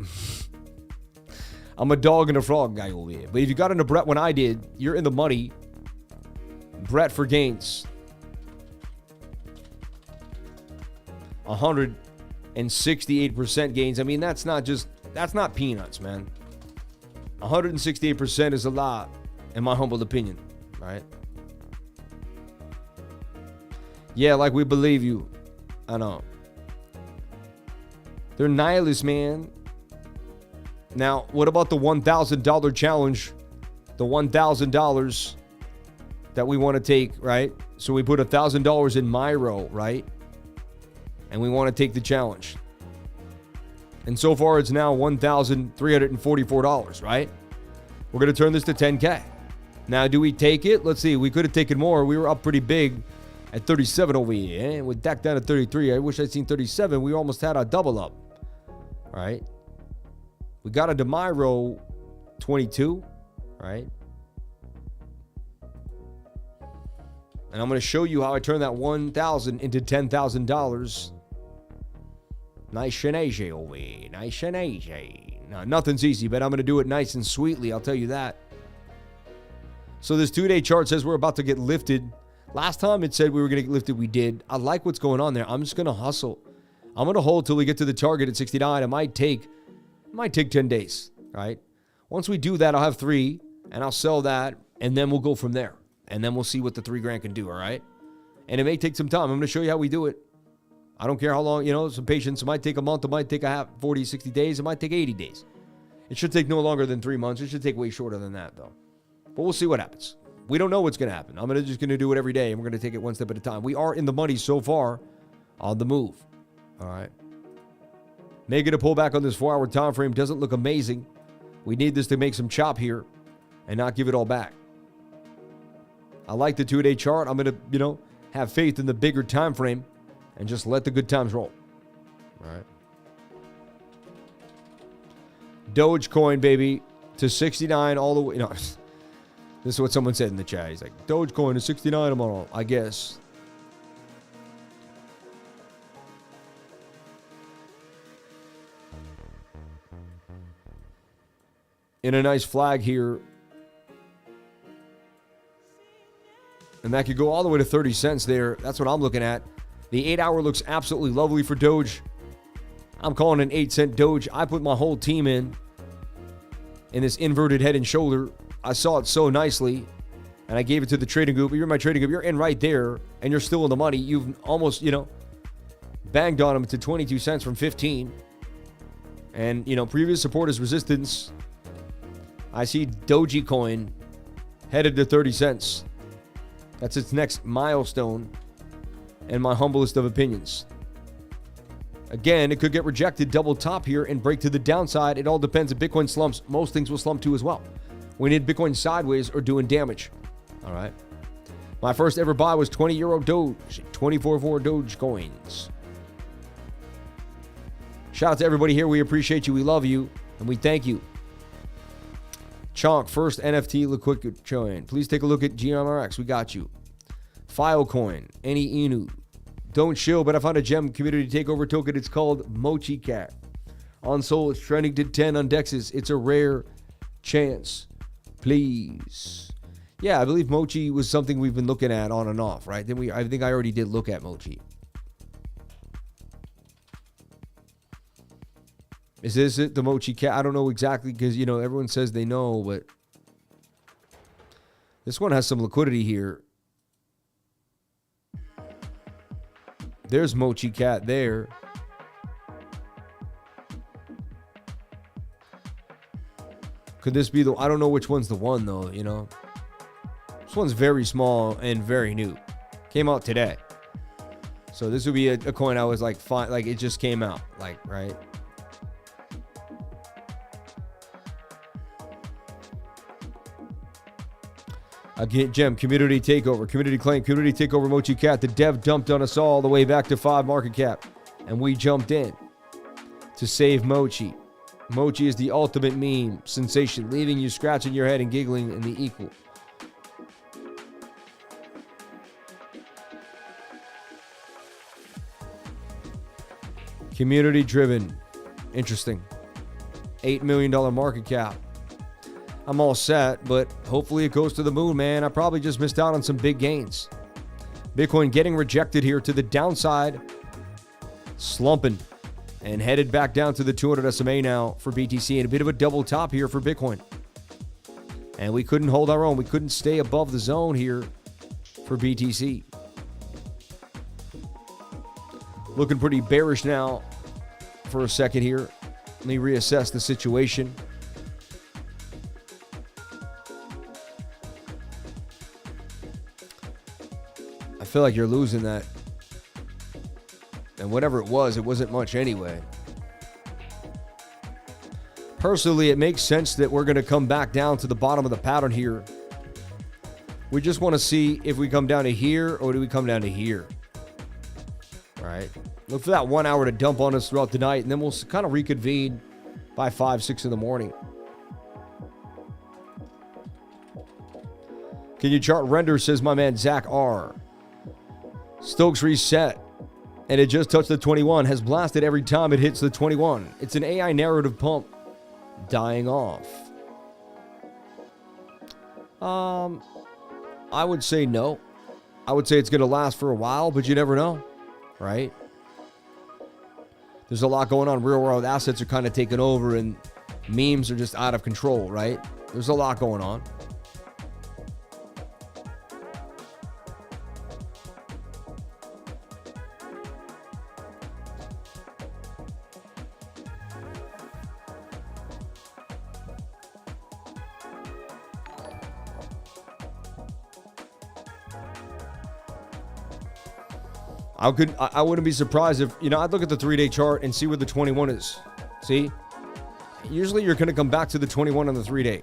I'm a dog and a frog guy over here. But if you got into Brett when I did, you're in the money. Brett for gains. 100 and 68% gains. I mean, that's not peanuts, man. 168% is a lot, in my humble opinion, right? Yeah, like we believe you. I know. They're nihilists, man. Now, what about the $1,000 challenge? The $1,000 that we want to take, right? So we put $1,000 in MYRO, right? And we want to take the challenge. And so far, it's now $1,344, right? We're going to turn this to 10K. Now, do we take it? Let's see. We could have taken more. We were up pretty big at 37 over here. And with DAC down at 33. I wish I'd seen 37. We almost had our double up, right? We got into MYRO 22, right? And I'm going to show you how I turn that $1,000 into $10,000. Nice shenage over here. Nice shenage. No, nothing's easy, but I'm going to do it nice and sweetly. I'll tell you that. So this 2-day chart says we're about to get lifted. Last time it said we were going to get lifted. We did. I like what's going on there. I'm just going to hustle. I'm going to hold till we get to the target at 69. It might take 10 days, right? Once we do that, I'll have 3, and I'll sell that, and then we'll go from there. And then we'll see what the $3,000 can do, all right? And it may take some time. I'm going to show you how we do it. I don't care how long, some patience. It might take a month. It might take 40, 60 days. It might take 80 days. It should take no longer than 3 months. It should take way shorter than that, though. But we'll see what happens. We don't know what's going to happen. I'm just going to do it every day, and we're going to take it one step at a time. We are in the money so far on the move, all right? Negative pullback on this 4-hour time frame doesn't look amazing. We need this to make some chop here and not give it all back. I like the 2-day chart. I'm going to, have faith in the bigger time frame and just let the good times roll. All right. Dogecoin, baby, to 69 all the way. No, this is what someone said in the chat. He's like, Dogecoin to 69 tomorrow, I guess. In a nice flag here. And that could go all the way to 30 cents there. That's what I'm looking at. The 8-hour looks absolutely lovely for Doge. I'm calling an 8-cent Doge. I put my whole team in this inverted head and shoulder. I saw it so nicely, and I gave it to the trading group. You're in my trading group. You're in right there, and you're still in the money. You've almost, banged on them to 22 cents from 15. And, previous support is resistance. I see Dogecoin headed to 30 cents. That's its next milestone, in my humblest of opinions. Again, it could get rejected, double top here, and break to the downside. It all depends. If Bitcoin slumps, most things will slump too as well. We need Bitcoin sideways or doing damage. All right. My first ever buy was 20 euro Doge, 24.4 Doge coins. Shout out to everybody here. We appreciate you. We love you. And we thank you. CHONK, first NFT liquid coin. Please take a look at GMRX. We got you. Filecoin, any Inu. Don't chill, but I found a gem community takeover token. It's called MOCHI Cat. On Sol, it's trending to 10 on Dexes. It's a rare chance. Please. Yeah, I believe MOCHI was something we've been looking at on and off, right? I think I already did look at MOCHI. Is this it, the MOCHI Cat? I don't know exactly because, everyone says they know, but this one has some liquidity here. There's MOCHI Cat there. Could this be I don't know which one's the one, though, This one's very small and very new. Came out today. So this would be a coin I was like, fine, like it just came out, like, right? Again, gem, community takeover, community claim, community takeover, MOCHI Cat. The dev dumped on us all the way back to 5 market cap, and we jumped in to save MOCHI. MOCHI is the ultimate meme sensation, leaving you scratching your head and giggling in the equal. Community driven. Interesting. $8 million market cap. I'm all set, but hopefully it goes to the moon, man. I probably just missed out on some big gains. Bitcoin getting rejected here to the downside. Slumping. And headed back down to the 200 SMA now for BTC, and a bit of a double top here for Bitcoin. And we couldn't hold our own. We couldn't stay above the zone here for BTC. Looking pretty bearish now for a second here. Let me reassess the situation. I feel like you're losing that. And whatever it wasn't much anyway. Personally, it makes sense that we're going to come back down to the bottom of the pattern here. We just want to see if we come down to here or do we come down to here. All right. Look for that 1 hour to dump on us throughout the night, and then we'll kind of reconvene by 5, 6 in the morning. Can you chart render, says my man Zach R. Stokes reset, and it just touched the 21. Has blasted every time it hits the 21. It's an AI narrative pump dying off. I would say no. I would say it's going to last for a while, but you never know, right? There's a lot going on. Real world assets are kind of taking over, and memes are just out of control, right? There's a lot going on. I wouldn't be surprised if, I'd look at the 3-day chart and see where the 21 is. See? Usually you're going to come back to the 21 on the 3-day.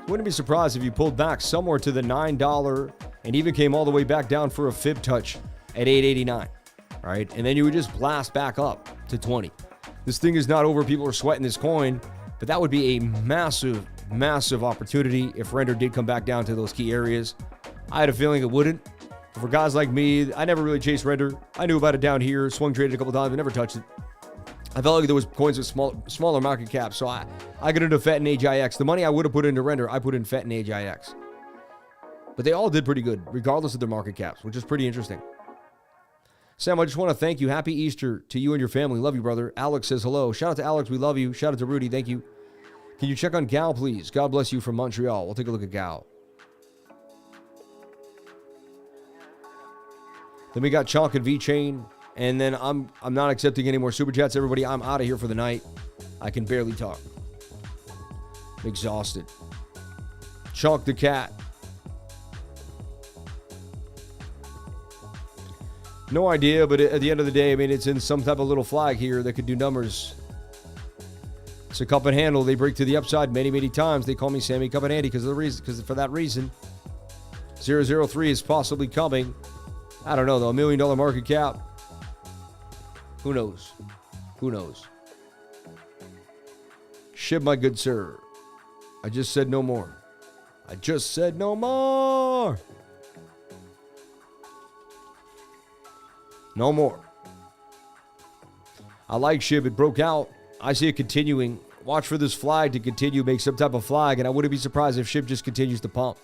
Wouldn't be surprised if you pulled back somewhere to the $9 and even came all the way back down for a fib touch at $8.89. All right? And then you would just blast back up to 20. This thing is not over. People are sweating this coin, but that would be a massive, massive opportunity if render did come back down to those key areas. I had a feeling it wouldn't. For guys like me, I never really chased render. I knew about it down here, swung traded a couple times, but never touched it. I felt like there was coins with smaller market caps, so I got into FET and AGIX. The money I would have put into render, I put in FET and AGIX. But they all did pretty good, regardless of their market caps, which is pretty interesting. Sam, I just want to thank you. Happy Easter to you and your family. Love you, brother. Alex says hello. Shout out to Alex. We love you. Shout out to Rudy. Thank you. Can you check on Gal, please? God bless you from Montreal. We'll take a look at Gal. Then we got CHONK and V-Chain. And then I'm not accepting any more super chats. Everybody, I'm out of here for the night. I can barely talk. I'm exhausted. CHONK the cat. No idea, but at the end of the day, I mean, it's in some type of little flag here that could do numbers. It's a cup and handle. They break to the upside many, many times. They call me Sammy Cup and Handy because for that reason. 003 is possibly coming. I don't know, though. $1 million market cap. Who knows? Who knows? SHIB, my good sir. I just said no more. I just said no more. No more. I like SHIB. It broke out. I see it continuing. Watch for this flag to continue, make some type of flag, and I wouldn't be surprised if SHIB just continues to pump.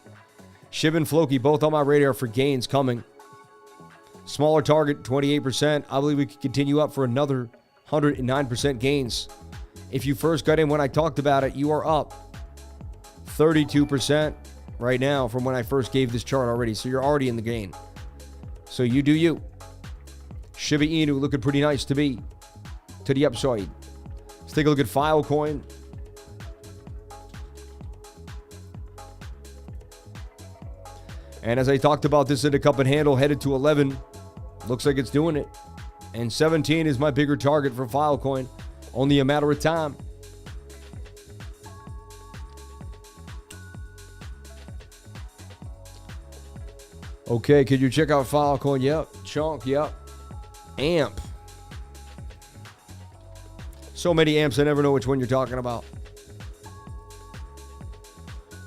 SHIB and FLOKI, both on my radar for gains coming. Smaller target, 28%. I believe we could continue up for another 109% gains. If you first got in when I talked about it, you are up 32% right now from when I first gave this chart already. So you're already in the gain. So you do you. Shiba Inu looking pretty nice to me. To the upside. Let's take a look at Filecoin. And as I talked about this in a cup and handle, headed to 11. Looks like it's doing it. And 17 is my bigger target for Filecoin. Only a matter of time. Okay, could you check out Filecoin? Yep. CHONK, yep. AMP. So many amps, I never know which one you're talking about.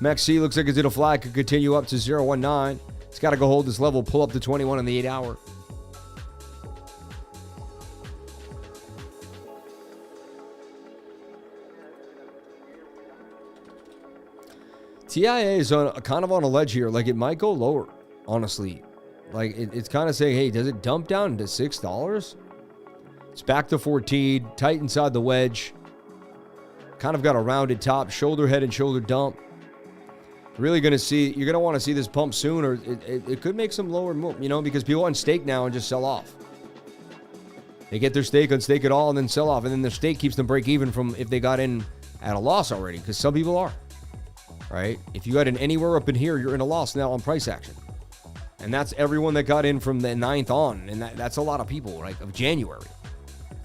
MAXC looks like it's in a flag. Could continue up to 019. It's got to go hold this level, pull up to 21 in the 8 hour. TIA is kind of on a ledge here. Like, it might go lower, honestly. Like, it's kind of saying, hey, does it dump down to $6? It's back to 14, tight inside the wedge. Kind of got a rounded top, shoulder head and shoulder dump. Really going to see, you're going to want to see this pump soon, or it could make some lower move, you know, because people unstake now and just sell off. They get their stake, unstake it all, and then sell off. And then their stake keeps them break even from if they got in at a loss already, because some people are, right? If you got in anywhere up in here, you're in a loss now on price action. And that's everyone that got in from the 9th on. And that's a lot of people, like, of January.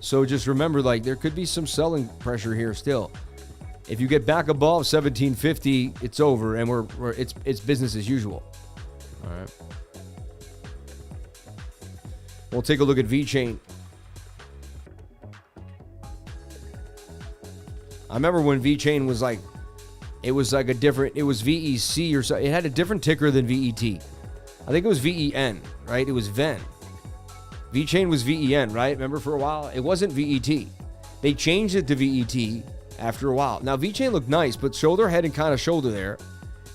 So just remember, like, there could be some selling pressure here still. If you get back above 1750, it's over, and it's business as usual. All right. We'll take a look at VeChain. I remember when VeChain was like, it was like a different, it was VEC or something. It had a different ticker than VET. I think it was VEN, right? It was VEN. VeChain was VEN, right? Remember for a while? It wasn't VET. They changed it to VET after a while. Now, VeChain looked nice, but shoulder, head, and kind of shoulder there.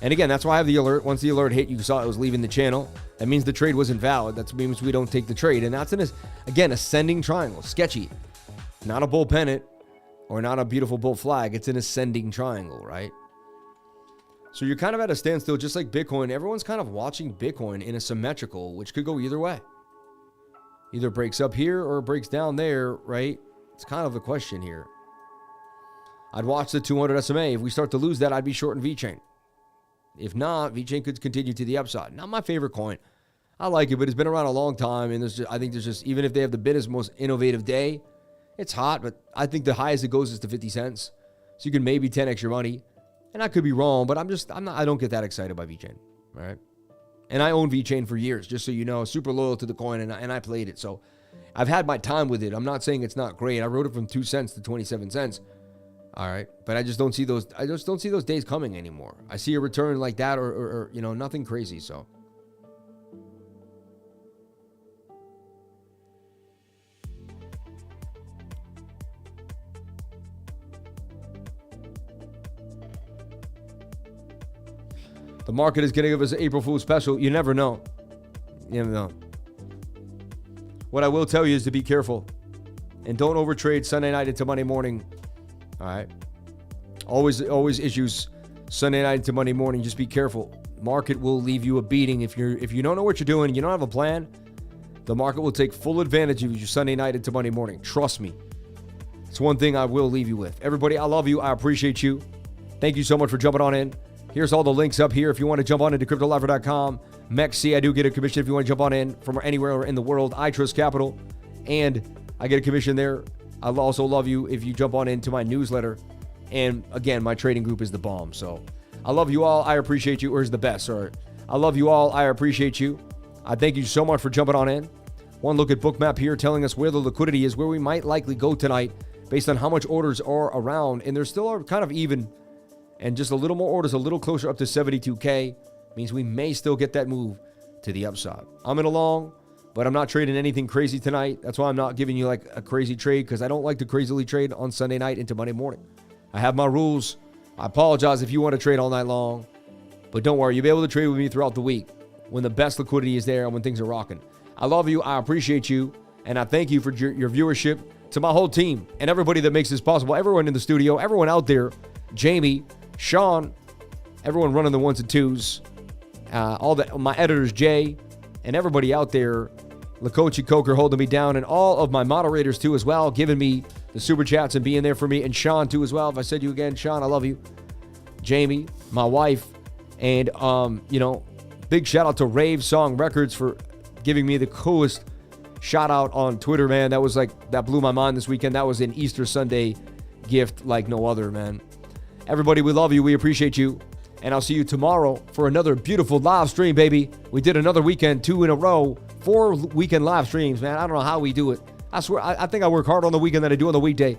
And again, that's why I have the alert. Once the alert hit, you saw it was leaving the channel. That means the trade wasn't valid. That means we don't take the trade. And that's again, ascending triangle. Sketchy. Not a bull pennant or not a beautiful bull flag. It's an ascending triangle, right? So you're kind of at a standstill, just like Bitcoin. Everyone's kind of watching Bitcoin in a symmetrical, which could go either way. Either breaks up here or breaks down there, right? It's kind of the question here. I'd watch the 200 SMA. If we start to lose that, I'd be short in VeChain. If not, VeChain could continue to the upside. Not my favorite coin. I like it, but it's been around a long time, and I think there's just, even if they have the biggest, most innovative day, it's hot, but I think the highest it goes is to 50 cents. So you can maybe 10x your money. And I could be wrong, but I don't get that excited by VeChain, right? And I own VeChain for years, just so you know, super loyal to the coin, and I played it. So I've had my time with it. I'm not saying it's not great. I wrote it from 2 cents to 27 cents. All right. But I just don't see those days coming anymore. I see a return like that or you know, nothing crazy. So the market is going to give us an April Fool's special. You never know. You never know. What I will tell you is to be careful and don't overtrade Sunday night into Monday morning. All right. Always issues Sunday night into Monday morning. Just be careful. Market will leave you a beating if you don't know what you're doing. You don't have a plan. The market will take full advantage of you Sunday night into Monday morning. Trust me. It's one thing I will leave you with. Everybody, I love you. I appreciate you. Thank you so much for jumping on in. Here's all the links up here if you want to jump on into CryptoLifer.com. MEXC, I do get a commission if you want to jump on in from anywhere in the world. I Trust Capital, and I get a commission there. I'll also love you if you jump on into my newsletter. And again, my trading group is the bomb. So I love you all. I appreciate you. Or is the best. Sorry. I love you all. I appreciate you. I thank you so much for jumping on in. One look at BOOKMAP here telling us where the liquidity is, where we might likely go tonight based on how much orders are around. And there still are kind of even. And just a little more orders, a little closer up to 72K means we may still get that move to the upside. I'm in a long, but I'm not trading anything crazy tonight. That's why I'm not giving you like a crazy trade, because I don't like to crazily trade on Sunday night into Monday morning. I have my rules. I apologize if you want to trade all night long, but don't worry. You'll be able to trade with me throughout the week when the best liquidity is there and when things are rocking. I love you. I appreciate you. And I thank you for your viewership. To my whole team and everybody that makes this possible, everyone in the studio, everyone out there, Jamie, Sean, everyone running the ones and twos, my editors, Jay, and everybody out there, Lakochi Coker holding me down, and all of my moderators too as well, giving me the super chats and being there for me, and Sean too as well. If I said you again, Sean, I love you. Jamie, my wife, and big shout out to Rave Song Records for giving me the coolest shout out on Twitter, man. That blew my mind this weekend. That was an Easter Sunday gift like no other, man. Everybody, we love you. We appreciate you. And I'll see you tomorrow for another beautiful live stream, baby. We did another weekend, 2 in a row, 4 weekend live streams, man. I don't know how we do it. I swear, I think I work harder on the weekend than I do on the weekday.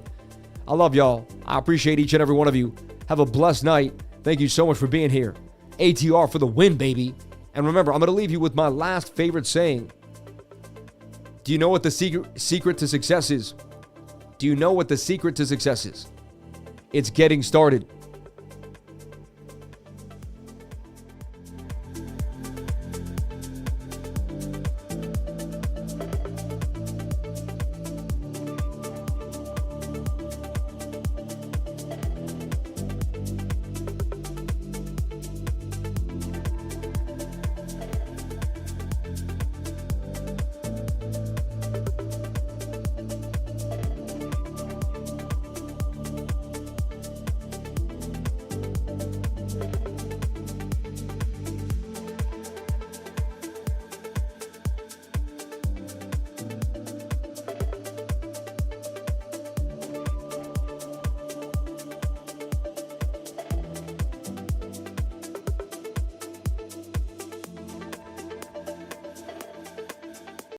I love y'all. I appreciate each and every one of you. Have a blessed night. Thank you so much for being here. ATR for the win, baby. And remember, I'm going to leave you with my last favorite saying. Do you know what the secret to success is? Do you know what the secret to success is? It's getting started.